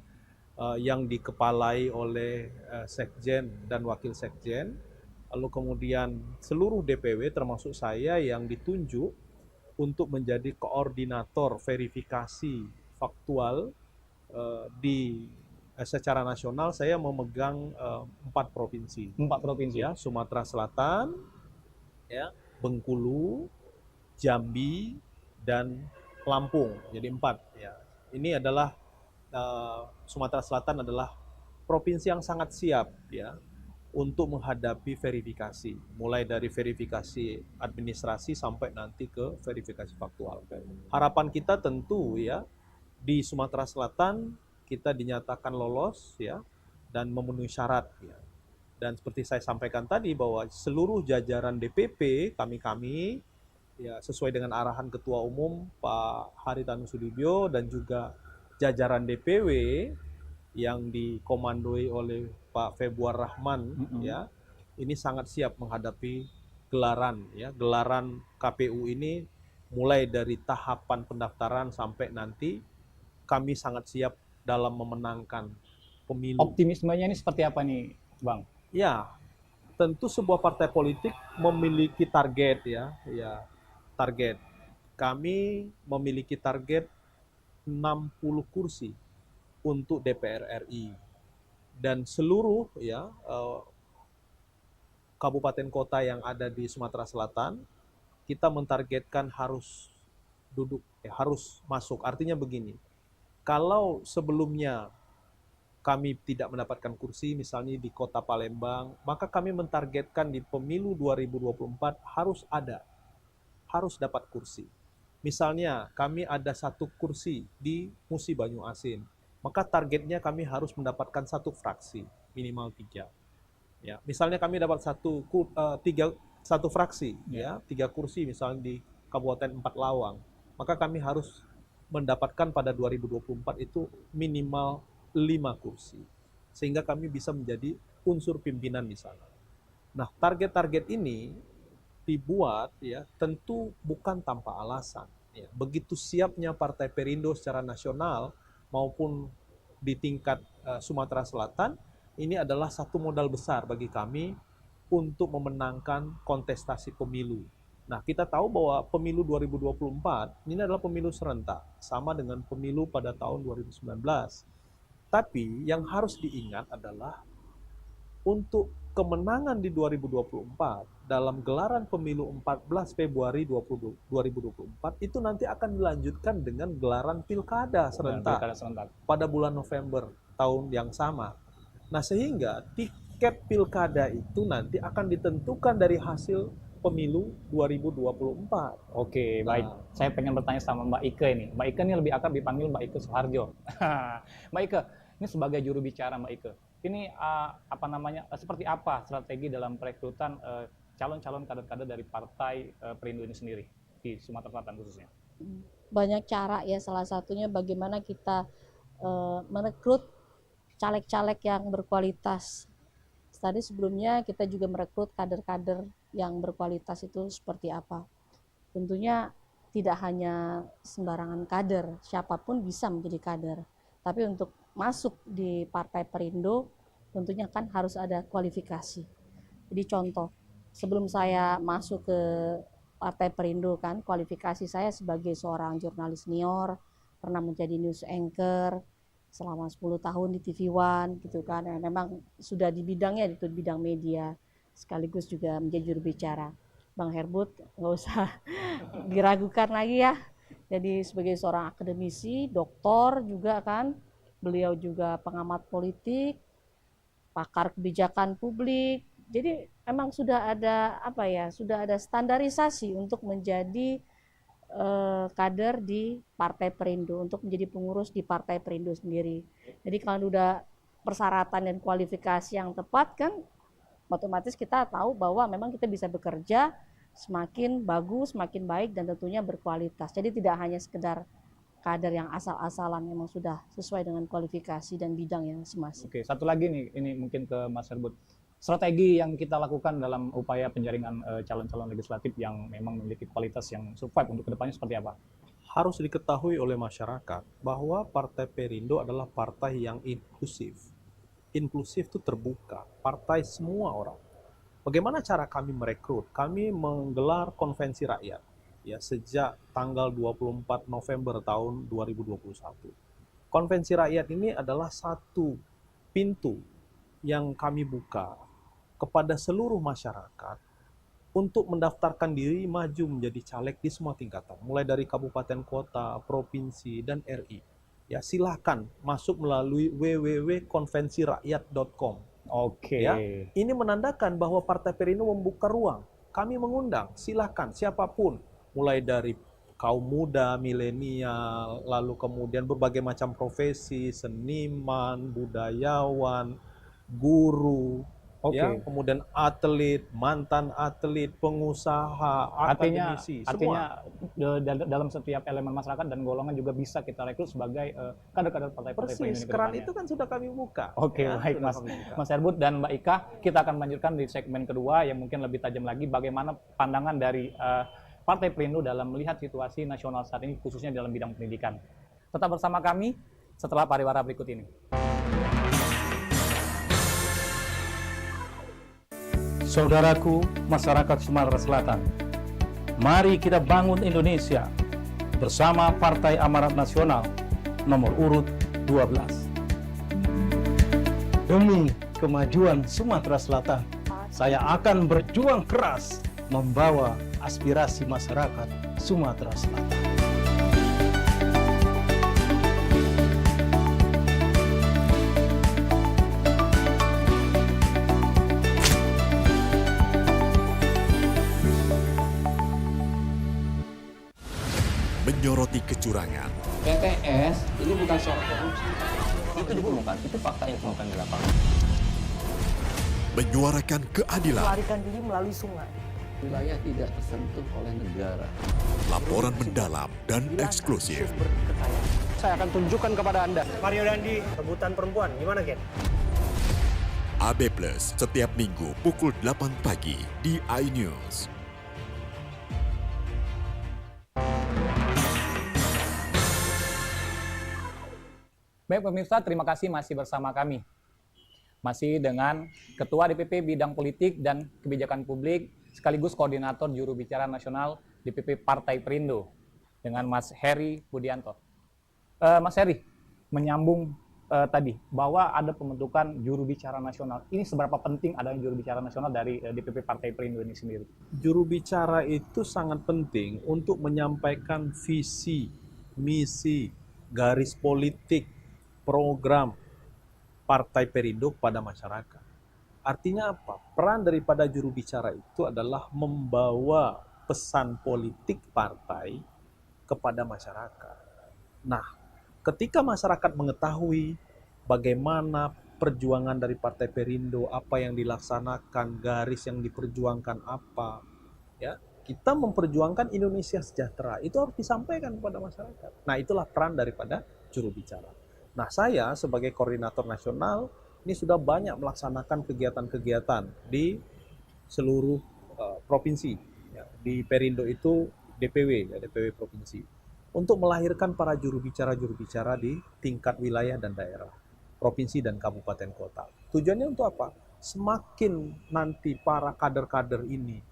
D: yang dikepalai oleh sekjen dan wakil sekjen. Lalu kemudian seluruh DPW termasuk saya yang ditunjuk untuk menjadi koordinator verifikasi faktual secara nasional. Saya memegang 4 provinsi.
W: 4 provinsi
D: ya, Sumatera Selatan, ya, Bengkulu, Jambi, dan Lampung. Jadi 4. Ya. Ini adalah Sumatera Selatan adalah provinsi yang sangat siap ya untuk menghadapi verifikasi, mulai dari verifikasi administrasi sampai nanti ke verifikasi faktual. Harapan kita tentu ya di Sumatera Selatan kita dinyatakan lolos ya dan memenuhi syarat ya. Dan seperti saya sampaikan tadi bahwa seluruh jajaran DPP kami ya sesuai dengan arahan Ketua Umum Pak Haritanu Sudibyo dan juga jajaran DPW yang dikomandoi oleh Pak Februar Rahman ya, ini sangat siap menghadapi gelaran ya, gelaran KPU ini mulai dari tahapan pendaftaran sampai nanti kami sangat siap dalam memenangkan pemilu.
W: Optimismenya ini seperti apa nih, Bang?
D: Ya, tentu sebuah partai politik memiliki target ya, target. Kami memiliki target 60 kursi untuk DPR RI, dan seluruh ya kabupaten kota yang ada di Sumatera Selatan kita mentargetkan harus duduk, harus masuk. Artinya begini, kalau sebelumnya kami tidak mendapatkan kursi misalnya di kota Palembang, maka kami mentargetkan di pemilu 2024 harus dapat kursi. Misalnya kami ada 1 kursi di Musi Banyu Asin, maka targetnya kami harus mendapatkan 1 fraksi, minimal 3. Ya, misalnya kami dapat 1 fraksi, ya, 3 kursi misalnya di Kabupaten 4 Lawang, maka kami harus mendapatkan pada 2024 itu minimal 5 kursi, sehingga kami bisa menjadi unsur pimpinan misalnya. Nah, target-target ini dibuat ya tentu bukan tanpa alasan. Ya. Begitu siapnya Partai Perindo secara nasional maupun di tingkat Sumatera Selatan, ini adalah satu modal besar bagi kami untuk memenangkan kontestasi pemilu. Nah, kita tahu bahwa pemilu 2024 ini adalah pemilu serentak, sama dengan pemilu pada tahun 2019. Tapi yang harus diingat adalah untuk kemenangan di 2024 dalam gelaran pemilu 14 Februari 2024 itu nanti akan dilanjutkan dengan gelaran pilkada serentak pada bulan November tahun yang sama. Nah, sehingga tiket pilkada itu nanti akan ditentukan dari hasil pemilu 2024.
W: Oke, baik. Saya pengen bertanya sama Mbak Ike ini. Mbak Ike ini lebih akrab dipanggil Mbak Ike Soeharjo. Mbak Ike, ini sebagai juru bicara Mbak Ike, ini seperti apa strategi dalam perekrutan calon-calon kader-kader dari Partai Perindo ini sendiri di Sumatera Selatan khususnya?
V: Banyak cara ya, salah satunya bagaimana kita merekrut caleg-caleg yang berkualitas. Tadi sebelumnya kita juga merekrut kader-kader yang berkualitas itu seperti apa. Tentunya tidak hanya sembarangan kader, siapapun bisa menjadi kader. Tapi untuk masuk di Partai Perindo tentunya kan harus ada kualifikasi. Jadi contoh, sebelum saya masuk ke Partai Perindo kan kualifikasi saya sebagai seorang jurnalis senior, pernah menjadi news anchor selama 10 tahun di TV One gitu kan. Memang sudah di bidangnya, itu bidang media. sekaligus juga menjadi juru bicara. Bang Herbut nggak usah diragukan lagi ya. Jadi sebagai seorang akademisi, doktor juga kan, beliau juga pengamat politik, pakar kebijakan publik. Jadi emang sudah ada sudah ada standarisasi untuk menjadi kader di Partai Perindo, untuk menjadi pengurus di Partai Perindo sendiri. Jadi kalau udah persyaratan dan kualifikasi yang tepat kan, otomatis kita tahu bahwa memang kita bisa bekerja semakin bagus, semakin baik, dan tentunya berkualitas. Jadi tidak hanya sekedar kader yang asal-asalan, memang sudah sesuai dengan kualifikasi dan bidang yang masing-masing.
W: Oke, satu lagi nih, ini mungkin ke Mas Herbut. Strategi yang kita lakukan dalam upaya penjaringan calon-calon legislatif yang memang memiliki kualitas yang survive untuk kedepannya seperti apa?
D: Harus diketahui oleh masyarakat bahwa Partai Perindo adalah partai yang inklusif. Inklusif itu terbuka, partai semua orang. Bagaimana cara kami merekrut? Kami menggelar konvensi rakyat ya sejak tanggal 24 November tahun 2021. Konvensi rakyat ini adalah satu pintu yang kami buka kepada seluruh masyarakat untuk mendaftarkan diri maju menjadi caleg di semua tingkatan, mulai dari kabupaten, kota, provinsi, dan RI. Ya, silahkan masuk melalui www.konvensirakyat.com.
W: Oke.
D: Ya, ini menandakan bahwa Partai Perindo membuka ruang. Kami mengundang, silahkan siapapun, mulai dari kaum muda, milenial, lalu kemudian berbagai macam profesi, seniman, budayawan, guru, ya, kemudian atlet, mantan atlet, pengusaha, akademisi,
W: artinya dalam setiap elemen masyarakat dan golongan juga bisa kita rekrut sebagai kader-kader Partai Perindo.
D: Persis, keran itu kan sudah kami buka.
W: Oke,
D: ya,
W: baik Mas Herbut dan Mbak Ika, kita akan melanjutkan di segmen kedua yang mungkin lebih tajam lagi bagaimana pandangan dari Partai Perindo dalam melihat situasi nasional saat ini, khususnya dalam bidang pendidikan. Tetap bersama kami setelah pariwara berikut ini.
H: Saudaraku, masyarakat Sumatera Selatan, mari kita bangun Indonesia bersama Partai Amanat Nasional nomor urut 12. Demi kemajuan Sumatera Selatan, saya akan berjuang keras membawa aspirasi masyarakat Sumatera Selatan.
E: Menyoroti kecurangan.
G: PTS ini bukan soal korupsi. Itu ditemukan, itu fakta yang ditemukan di lapangan.
E: Menyuarakan keadilan.
F: Melarikan diri melalui sungai.
L: Wilayah tidak tersentuh oleh negara.
E: Laporan mendalam dan eksklusif.
H: Saya akan tunjukkan kepada Anda. Mario Dandi, rebutan perempuan. Gimana, Ken?
E: AB Plus setiap minggu pukul 8 pagi di iNews.
W: Baik pemirsa, terima kasih masih bersama kami. Masih dengan Ketua DPP Bidang Politik dan Kebijakan Publik, sekaligus Koordinator Juru Bicara Nasional DPP Partai Perindo, dengan Mas Heri Budianto. Mas Heri, menyambung tadi, bahwa ada pembentukan Juru Bicara Nasional. Ini seberapa penting adanya Juru Bicara Nasional dari DPP Partai Perindo ini sendiri?
D: Juru bicara itu sangat penting untuk menyampaikan visi, misi, garis politik, program Partai Perindo kepada masyarakat. Artinya apa? Peran daripada juru bicara itu adalah membawa pesan politik partai kepada masyarakat. Nah, ketika masyarakat mengetahui bagaimana perjuangan dari Partai Perindo, apa yang dilaksanakan, garis yang diperjuangkan apa, ya, kita memperjuangkan Indonesia sejahtera. Itu harus disampaikan kepada masyarakat. Nah, itulah peran daripada juru bicara. Nah, saya sebagai koordinator nasional ini sudah banyak melaksanakan kegiatan-kegiatan di seluruh provinsi. Ya, di Perindo itu DPW, ya, DPW provinsi, untuk melahirkan para juru bicara di tingkat wilayah dan daerah, provinsi dan kabupaten kota. Tujuannya untuk apa? Semakin nanti para kader-kader ini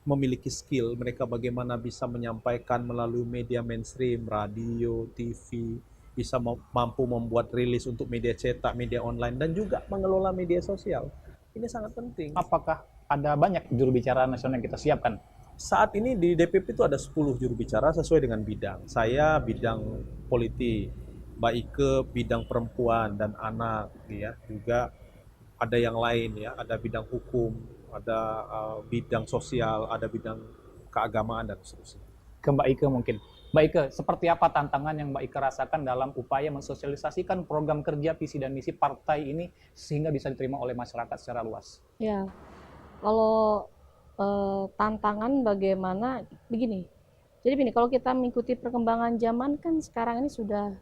D: memiliki skill, mereka bagaimana bisa menyampaikan melalui media mainstream, radio, TV, bisa mampu membuat rilis untuk media cetak, media online, dan juga mengelola media sosial. Ini sangat penting.
W: Apakah ada banyak juru bicara nasional yang kita siapkan?
D: Saat ini di DPP itu ada 10 juru bicara sesuai dengan bidang. Saya bidang politik, Mbak Ike bidang perempuan dan anak, ya. Juga ada yang lain, ya. Ada bidang hukum, ada bidang sosial, ada bidang keagamaan dan seterusnya.
W: Ke Mbak Ike mungkin. Mbak Ike, seperti apa tantangan yang Mbak Ike rasakan dalam upaya mensosialisasikan program kerja, visi dan misi partai ini sehingga bisa diterima oleh masyarakat secara luas?
V: Ya, kalau tantangan bagaimana begini. Jadi begini, kalau kita mengikuti perkembangan zaman kan sekarang ini sudah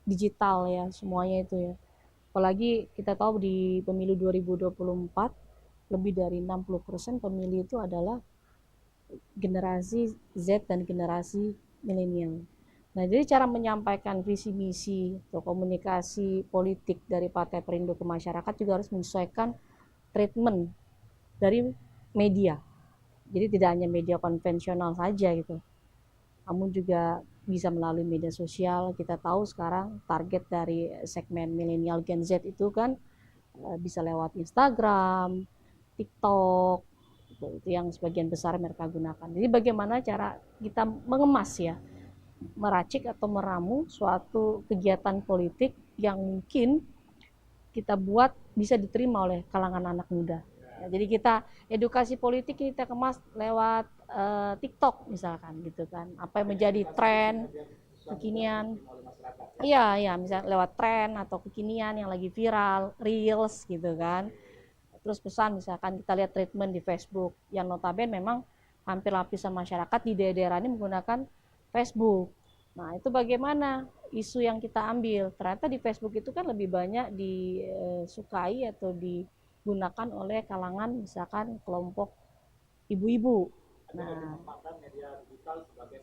V: digital ya semuanya itu ya. Apalagi kita tahu di pemilu 2024 lebih dari 60% pemilih itu adalah generasi Z dan generasi milenial. Nah, jadi cara menyampaikan visi misi atau komunikasi politik dari Partai Perindo ke masyarakat juga harus menyesuaikan treatment dari media. Jadi tidak hanya media konvensional saja gitu. Namun juga bisa melalui media sosial. Kita tahu sekarang target dari segmen milenial Gen Z itu kan bisa lewat Instagram, TikTok, itu yang sebagian besar mereka gunakan. Jadi bagaimana cara kita mengemas ya, meracik atau meramu suatu kegiatan politik yang mungkin kita buat bisa diterima oleh kalangan anak muda. Ya, jadi kita edukasi politik kita kemas lewat TikTok misalkan gitu kan. Apa yang menjadi tren kekinian. Iya, ya, misalnya lewat tren atau kekinian yang lagi viral, reels gitu kan. Terus pesan misalkan kita lihat treatment di Facebook yang notabene memang hampir lapisan masyarakat di daerah ini menggunakan Facebook. Nah, itu bagaimana isu yang kita ambil? Ternyata di Facebook itu kan lebih banyak disukai atau digunakan oleh kalangan misalkan kelompok ibu-ibu. Nah,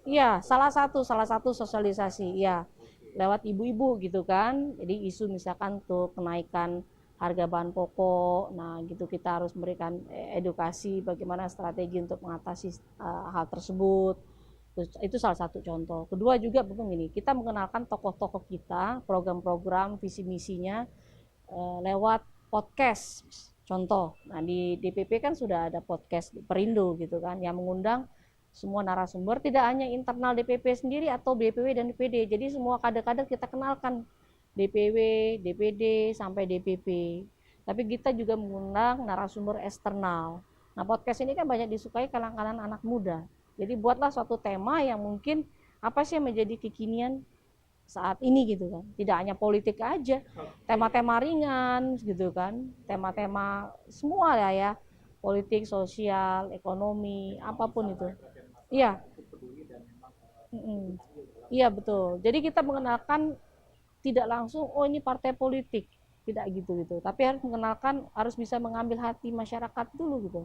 V: iya, salah satu sosialisasi, ya, lewat ibu-ibu gitu kan. Jadi isu misalkan tuh kenaikan harga bahan pokok, nah gitu kita harus memberikan edukasi bagaimana strategi untuk mengatasi hal tersebut. Terus, itu salah satu contoh. Kedua juga begini, kita mengenalkan tokoh-tokoh kita, program-program visi misinya lewat podcast. Contoh, nah di DPP kan sudah ada podcast Perindo gitu kan, yang mengundang semua narasumber, tidak hanya internal DPP sendiri atau DPW dan DPD, jadi semua kader-kader kita kenalkan, DPW, DPD, sampai DPP. Tapi kita juga mengundang narasumber eksternal. Nah, podcast ini kan banyak disukai kalangan anak muda. Jadi buatlah suatu tema yang mungkin apa sih yang menjadi kekinian saat ini gitu kan. Tidak hanya politik aja, tema-tema ringan gitu kan, tema-tema semua ya, politik, sosial, ekonomi, apapun itu. Iya. Iya betul. Jadi kita mengenalkan tidak langsung, oh ini partai politik, tidak gitu. Tapi harus mengenalkan, harus bisa mengambil hati masyarakat dulu gitu.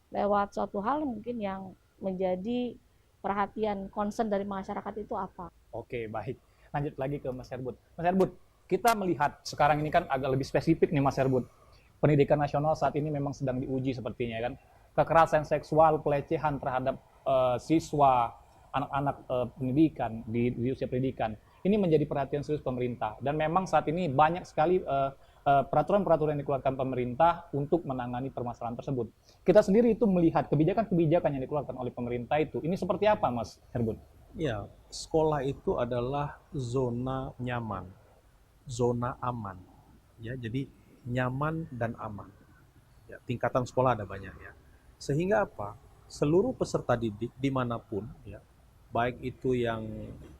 V: Lewat suatu hal mungkin yang menjadi perhatian, concern dari masyarakat itu apa.
W: Oke, baik. Lanjut lagi ke Mas Herbut. Mas Herbut, kita melihat sekarang ini kan agak lebih spesifik nih Mas Herbut. Pendidikan nasional saat ini memang sedang diuji sepertinya kan. Kekerasan seksual, pelecehan terhadap siswa, anak-anak pendidikan, di usia pendidikan. Ini menjadi perhatian serius pemerintah. Dan memang saat ini banyak sekali peraturan-peraturan yang dikeluarkan pemerintah untuk menangani permasalahan tersebut. Kita sendiri itu melihat kebijakan-kebijakan yang dikeluarkan oleh pemerintah itu. Ini seperti apa Mas Herbut?
D: Ya, sekolah itu adalah zona nyaman, zona aman. Ya, jadi nyaman dan aman. Ya, tingkatan sekolah ada banyak ya. Sehingga apa? Seluruh peserta didik dimanapun, ya, baik itu yang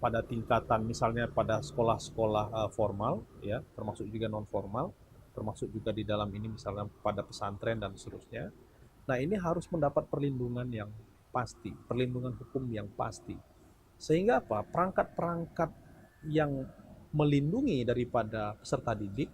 D: pada tingkatan misalnya pada sekolah-sekolah formal, ya, termasuk juga non formal, termasuk juga di dalam ini misalnya pada pesantren dan seterusnya. Nah, ini harus mendapat perlindungan yang pasti, perlindungan hukum yang pasti. Sehingga apa? Perangkat-perangkat yang melindungi daripada peserta didik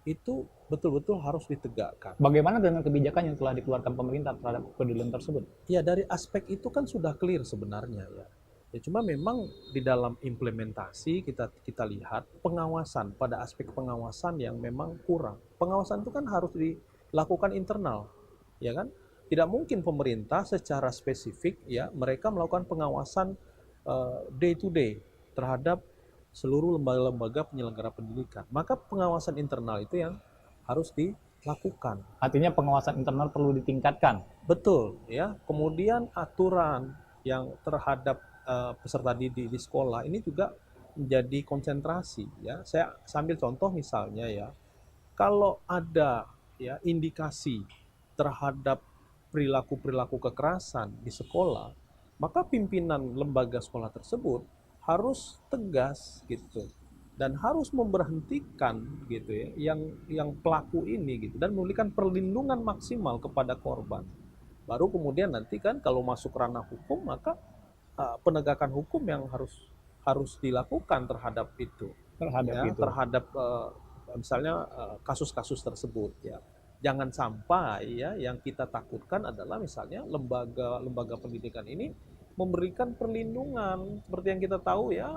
D: itu betul-betul harus ditegakkan.
W: Bagaimana dengan kebijakan yang telah dikeluarkan pemerintah terhadap keadilan tersebut?
D: Ya, dari aspek itu kan sudah clear sebenarnya ya. Ya, cuma memang di dalam implementasi kita lihat pengawasan, pada aspek pengawasan yang memang kurang. Pengawasan itu kan harus dilakukan internal, ya kan? Tidak mungkin pemerintah secara spesifik ya mereka melakukan pengawasan day to day terhadap seluruh lembaga-lembaga penyelenggara pendidikan. Maka pengawasan internal itu yang harus lakukan.
W: Artinya pengawasan internal perlu ditingkatkan.
D: Betul, ya. Kemudian aturan yang terhadap peserta didik di sekolah ini juga menjadi konsentrasi, ya. Saya sambil contoh misalnya, ya, kalau ada ya indikasi terhadap perilaku kekerasan di sekolah, maka pimpinan lembaga sekolah tersebut harus tegas gitu dan harus memberhentikan gitu ya yang pelaku ini gitu dan memberikan perlindungan maksimal kepada korban. Baru kemudian nanti kan kalau masuk ranah hukum maka penegakan hukum yang harus dilakukan terhadap itu. Terhadap misalnya kasus-kasus tersebut, ya. Jangan sampai ya yang kita takutkan adalah misalnya lembaga pendidikan ini memberikan perlindungan seperti yang kita tahu ya,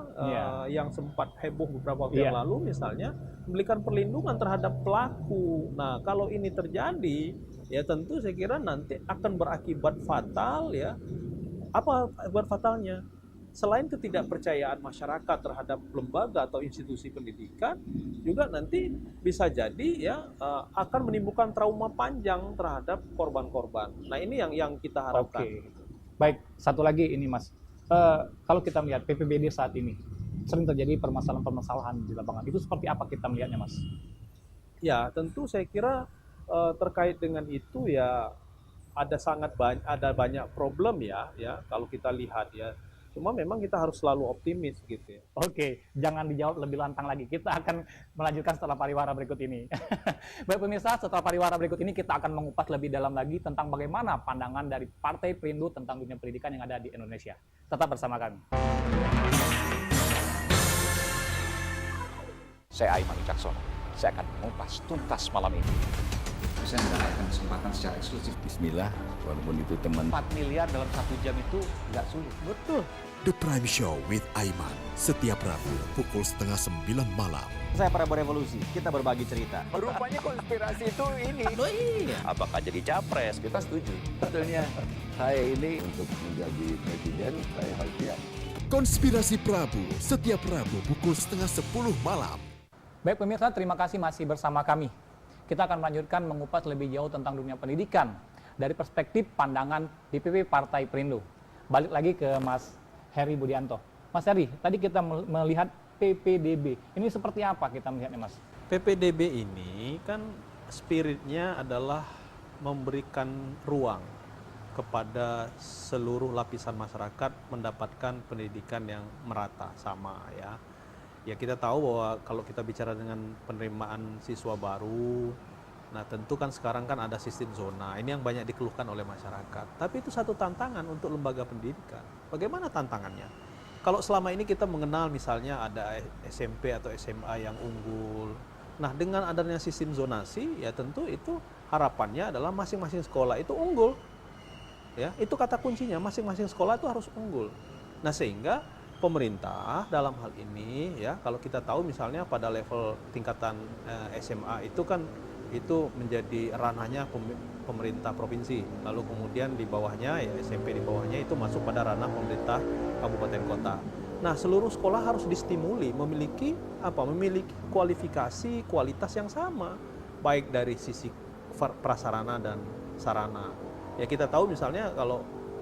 D: yang sempat heboh beberapa waktu yang lalu misalnya memberikan perlindungan terhadap pelaku. Nah, kalau ini terjadi ya tentu saya kira nanti akan berakibat fatal ya. Apa akibat fatalnya? Selain ketidakpercayaan masyarakat terhadap lembaga atau institusi pendidikan, juga nanti bisa jadi ya akan menimbulkan trauma panjang terhadap korban-korban. Nah, ini yang kita harapkan.
W: Oke. Baik, satu lagi ini Mas. Kalau kita melihat PPBD saat ini sering terjadi permasalahan-permasalahan di lapangan. Itu seperti apa kita melihatnya, Mas?
D: Ya, tentu saya kira terkait dengan itu ya ada banyak problem ya kalau kita lihat ya. Cuma memang kita harus selalu optimis gitu ya.
W: Oke, jangan dijawab lebih lantang lagi. Kita akan melanjutkan setelah pariwara berikut ini. Baik pemirsa, setelah pariwara berikut ini kita akan mengupas lebih dalam lagi tentang bagaimana pandangan dari Partai Perindo tentang dunia pendidikan yang ada di Indonesia. Tetap bersama kami.
T: Saya Aiman Wicaksono. Saya akan mengupas tuntas malam ini.
F: Saya mendapatkan kesempatan secara eksklusif.
I: Bismillah, walaupun itu teman.
U: 4 miliar dalam 1 jam itu nggak sulit.
W: Betul.
E: The Prime Show with Aiman, setiap Rabu pukul 8:30 malam.
U: Saya Prabowo Revolusi, kita berbagi cerita.
I: Rupanya konspirasi itu ini.
U: Oh iya.
I: Apakah jadi capres? Kita setuju.
U: Betulnya.
L: Saya ini untuk menjadi presiden, saya harus siap.
E: Konspirasi Prabu, setiap Rabu pukul 9:30 malam.
W: Baik pemirsa, terima kasih masih bersama kami. Kita akan melanjutkan mengupas lebih jauh tentang dunia pendidikan dari perspektif pandangan DPP Partai Perindo. Balik lagi ke Mas Heri Budianto. Mas Heri, tadi kita melihat PPDB. Ini seperti apa kita melihatnya, Mas?
D: PPDB ini kan spiritnya adalah memberikan ruang kepada seluruh lapisan masyarakat mendapatkan pendidikan yang merata sama ya. Ya kita tahu bahwa kalau kita bicara dengan penerimaan siswa baru, nah tentu kan sekarang kan ada sistem zona, ini yang banyak dikeluhkan oleh masyarakat. Tapi itu satu tantangan untuk lembaga pendidikan. Bagaimana tantangannya? Kalau selama ini kita mengenal misalnya ada SMP atau SMA yang unggul, nah dengan adanya sistem zonasi, ya tentu itu harapannya adalah masing-masing sekolah itu unggul. Ya, itu kata kuncinya, masing-masing sekolah itu harus unggul. Nah sehingga pemerintah dalam hal ini ya kalau kita tahu misalnya pada level tingkatan SMA itu kan itu menjadi ranahnya pemerintah provinsi, lalu kemudian di bawahnya ya SMP di bawahnya itu masuk pada ranah pemerintah kabupaten kota. Nah seluruh sekolah harus distimuli memiliki kualifikasi kualitas yang sama baik dari sisi prasarana dan sarana. Ya kita tahu misalnya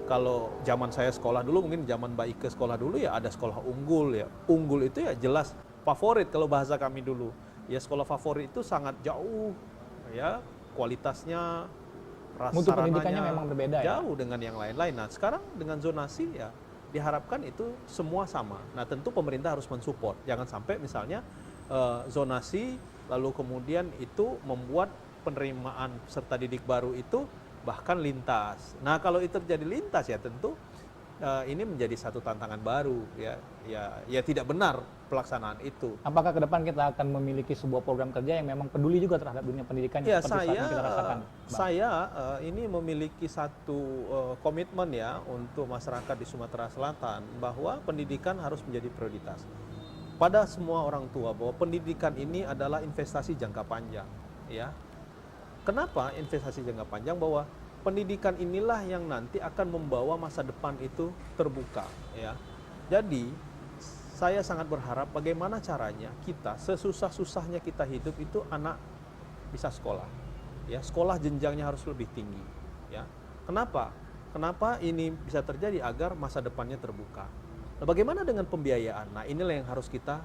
D: kalau zaman saya sekolah dulu, mungkin zaman Mbak Ike sekolah dulu ya ada sekolah unggul ya. Unggul itu ya jelas favorit kalau bahasa kami dulu. Ya sekolah favorit itu sangat jauh ya kualitasnya,
W: mutu pendidikannya memang berbeda
D: jauh dengan yang lain-lain. Nah sekarang dengan zonasi ya diharapkan itu semua sama. Nah tentu pemerintah harus mensupport. Jangan sampai misalnya zonasi lalu kemudian itu membuat penerimaan peserta didik baru itu bahkan lintas. Nah kalau itu terjadi lintas ya tentu ini menjadi satu tantangan baru ya tidak benar pelaksanaan itu.
W: Apakah ke depan kita akan memiliki sebuah program kerja yang memang peduli juga terhadap dunia pendidikan
D: ya,
W: seperti saat yang kita rasakan?
D: Saya ini memiliki satu komitmen ya untuk masyarakat di Sumatera Selatan bahwa pendidikan harus menjadi prioritas pada semua orang tua, bahwa pendidikan ini adalah investasi jangka panjang ya. Kenapa investasi jangka panjang? Bahwa pendidikan inilah yang nanti akan membawa masa depan itu terbuka ya. Jadi saya sangat berharap bagaimana caranya kita sesusah-susahnya kita hidup itu anak bisa sekolah. ya, sekolah jenjangnya harus lebih tinggi, ya. Kenapa? Kenapa ini bisa terjadi? Agar masa depannya terbuka. Nah, bagaimana dengan pembiayaan? Nah, inilah yang harus kita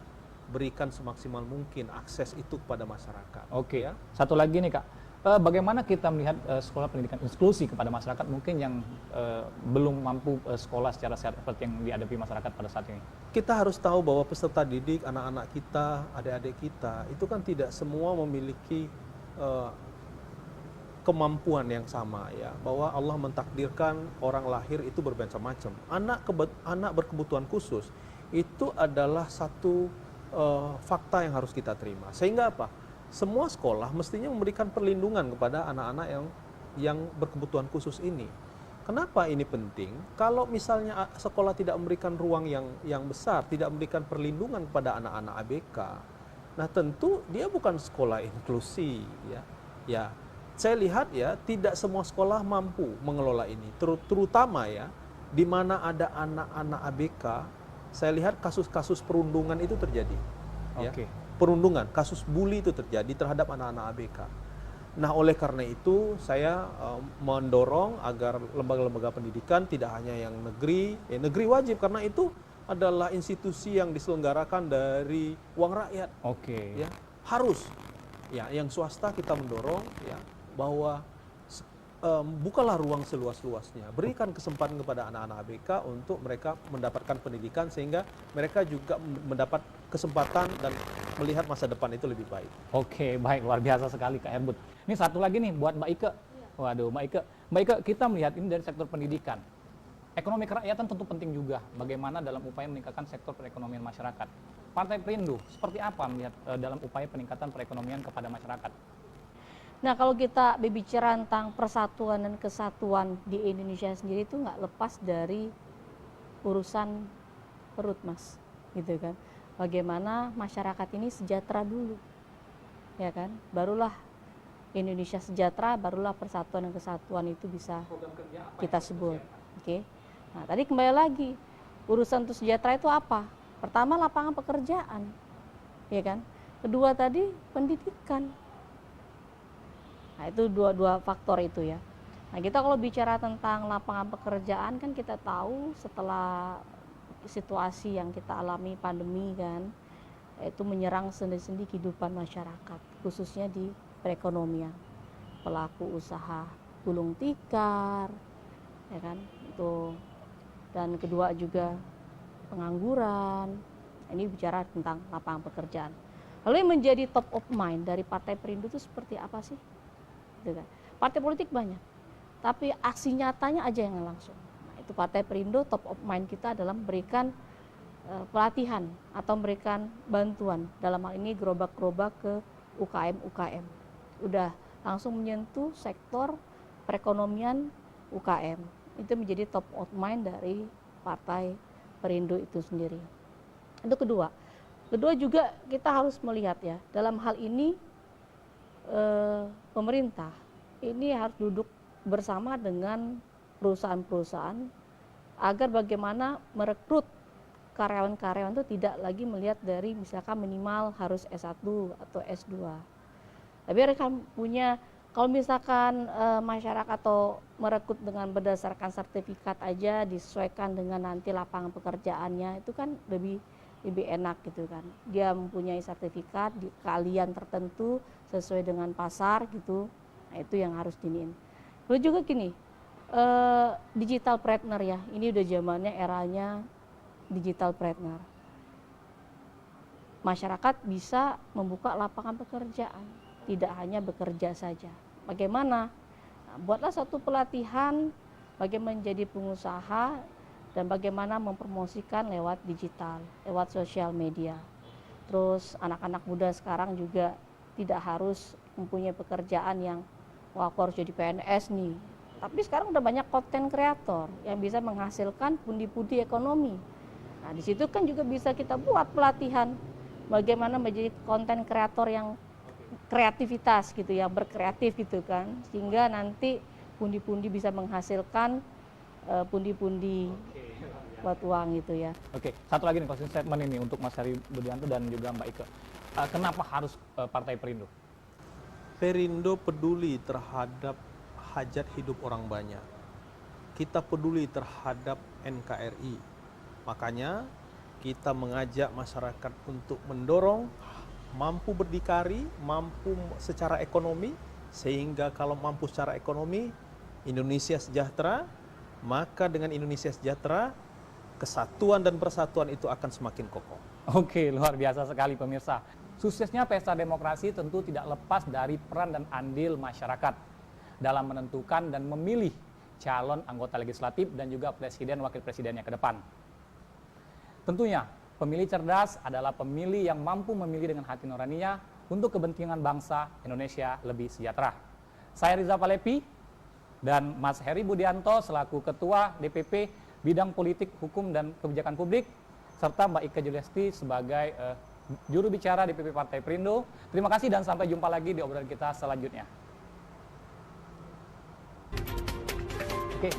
D: berikan semaksimal mungkin akses itu kepada masyarakat.
W: Oke,
D: ya.
W: Satu lagi nih Kak, bagaimana kita melihat sekolah pendidikan inklusi kepada masyarakat mungkin yang belum mampu sekolah secara sehat seperti yang dihadapi masyarakat pada saat ini?
D: Kita harus tahu bahwa peserta didik, anak-anak kita, adik-adik kita, itu kan tidak semua memiliki kemampuan yang sama, ya, bahwa Allah mentakdirkan orang lahir itu bermacam-macam. Anak berkebutuhan khusus itu adalah satu fakta yang harus kita terima. Sehingga apa? Semua sekolah mestinya memberikan perlindungan kepada anak-anak yang berkebutuhan khusus ini. Kenapa ini penting? Kalau misalnya sekolah tidak memberikan ruang yang besar, tidak memberikan perlindungan kepada anak-anak ABK, nah tentu dia bukan sekolah inklusi, ya. Ya, saya lihat ya, tidak semua sekolah mampu mengelola ini, terutama ya, di mana ada anak-anak ABK, saya lihat kasus-kasus perundungan itu terjadi.
W: Oke.
D: Ya. Perundungan, kasus bully itu terjadi terhadap anak-anak ABK. Nah, oleh karena itu saya mendorong agar lembaga-lembaga pendidikan tidak hanya yang negeri wajib karena itu adalah institusi yang diselenggarakan dari uang rakyat.
W: Oke.
D: Ya, harus. Ya, yang swasta kita mendorong ya bahwa bukalah ruang seluas-luasnya, berikan kesempatan kepada anak-anak ABK untuk mereka mendapatkan pendidikan sehingga mereka juga mendapat kesempatan dan melihat masa depan itu lebih baik.
W: Oke, baik, luar biasa sekali Kak Herbut. Ini satu lagi nih buat Mbak Ike. Waduh, Mbak Ike, kita melihat ini dari sektor pendidikan. Ekonomi kerakyatan tentu penting juga. Bagaimana dalam upaya meningkatkan sektor perekonomian masyarakat. Partai Perindo seperti apa melihat dalam upaya peningkatan perekonomian kepada masyarakat?
V: Nah, kalau kita berbicara tentang persatuan dan kesatuan di Indonesia sendiri itu nggak lepas dari urusan perut, Mas, gitu kan. Bagaimana masyarakat ini sejahtera dulu, ya kan. Barulah Indonesia sejahtera, barulah persatuan dan kesatuan itu bisa kita sebut. Oke. Nah, tadi kembali lagi, urusan untuk sejahtera itu apa? Pertama, lapangan pekerjaan, ya kan. Kedua tadi pendidikan. Nah, itu dua faktor itu ya. Nah, kita kalau bicara tentang lapangan pekerjaan kan kita tahu setelah situasi yang kita alami pandemi kan, itu menyerang sendi-sendi kehidupan masyarakat, khususnya di perekonomian. Pelaku usaha gulung tikar, ya kan, itu. Dan kedua juga pengangguran. Ini bicara tentang lapangan pekerjaan. Lalu yang menjadi top of mind dari Partai Perindo itu seperti apa sih? Partai politik banyak, tapi aksi nyatanya aja yang langsung. Nah, itu Partai Perindo top of mind kita adalah memberikan pelatihan atau memberikan bantuan, dalam hal ini gerobak-gerobak ke UKM. Udah langsung menyentuh sektor perekonomian UKM. Itu menjadi top of mind dari Partai Perindo itu sendiri. Itu kedua. Kedua juga kita harus melihat ya, dalam hal ini pemerintah ini harus duduk bersama dengan perusahaan-perusahaan agar bagaimana merekrut karyawan-karyawan itu tidak lagi melihat dari misalkan minimal harus S1 atau S2. Tapi mereka punya, kalau misalkan masyarakat atau merekrut dengan berdasarkan sertifikat aja disesuaikan dengan nanti lapangan pekerjaannya, itu kan lebih enak gitu kan. Dia mempunyai sertifikat di keahlian tertentu sesuai dengan pasar gitu. Nah, itu yang harus diniin. Lalu juga gini, digital partner ya. Ini udah zamannya eranya digital partner. Masyarakat bisa membuka lapangan pekerjaan, tidak hanya bekerja saja. Bagaimana? Nah, buatlah satu pelatihan bagaimana menjadi pengusaha dan bagaimana mempromosikan lewat digital, lewat sosial media. Terus anak-anak muda sekarang juga tidak harus mempunyai pekerjaan yang wah aku harus jadi PNS nih. Tapi sekarang udah banyak konten kreator yang bisa menghasilkan pundi-pundi ekonomi. Nah, di situ kan juga bisa kita buat pelatihan bagaimana menjadi konten kreator yang kreativitas gitu ya, berkreatif gitu kan, sehingga nanti pundi-pundi bisa menghasilkan pundi-pundi buat uang gitu ya.
W: Oke, satu lagi nih closing statement ini untuk Mas Heri Budianto dan juga Mbak Ike. Kenapa harus Partai Perindo?
D: Perindo peduli terhadap hajat hidup orang banyak. Kita peduli terhadap NKRI. Makanya kita mengajak masyarakat untuk mendorong mampu berdikari, mampu secara ekonomi, sehingga kalau mampu secara ekonomi, Indonesia sejahtera, maka dengan Indonesia sejahtera, kesatuan dan persatuan itu akan semakin kokoh.
W: Oke, luar biasa sekali pemirsa. Suksesnya pesta demokrasi tentu tidak lepas dari peran dan andil masyarakat dalam menentukan dan memilih calon anggota legislatif dan juga presiden wakil presidennya ke depan. Tentunya, pemilih cerdas adalah pemilih yang mampu memilih dengan hati nuraninya untuk kepentingan bangsa Indonesia lebih sejahtera. Saya Riza Palepi dan Mas Heri Budianto selaku Ketua DPP Bidang Politik, Hukum, dan Kebijakan Publik, serta Mbak Ika Juliasti sebagai juru bicara DPP Partai Perindo. Terima kasih dan sampai jumpa lagi di obrolan kita selanjutnya. Oke,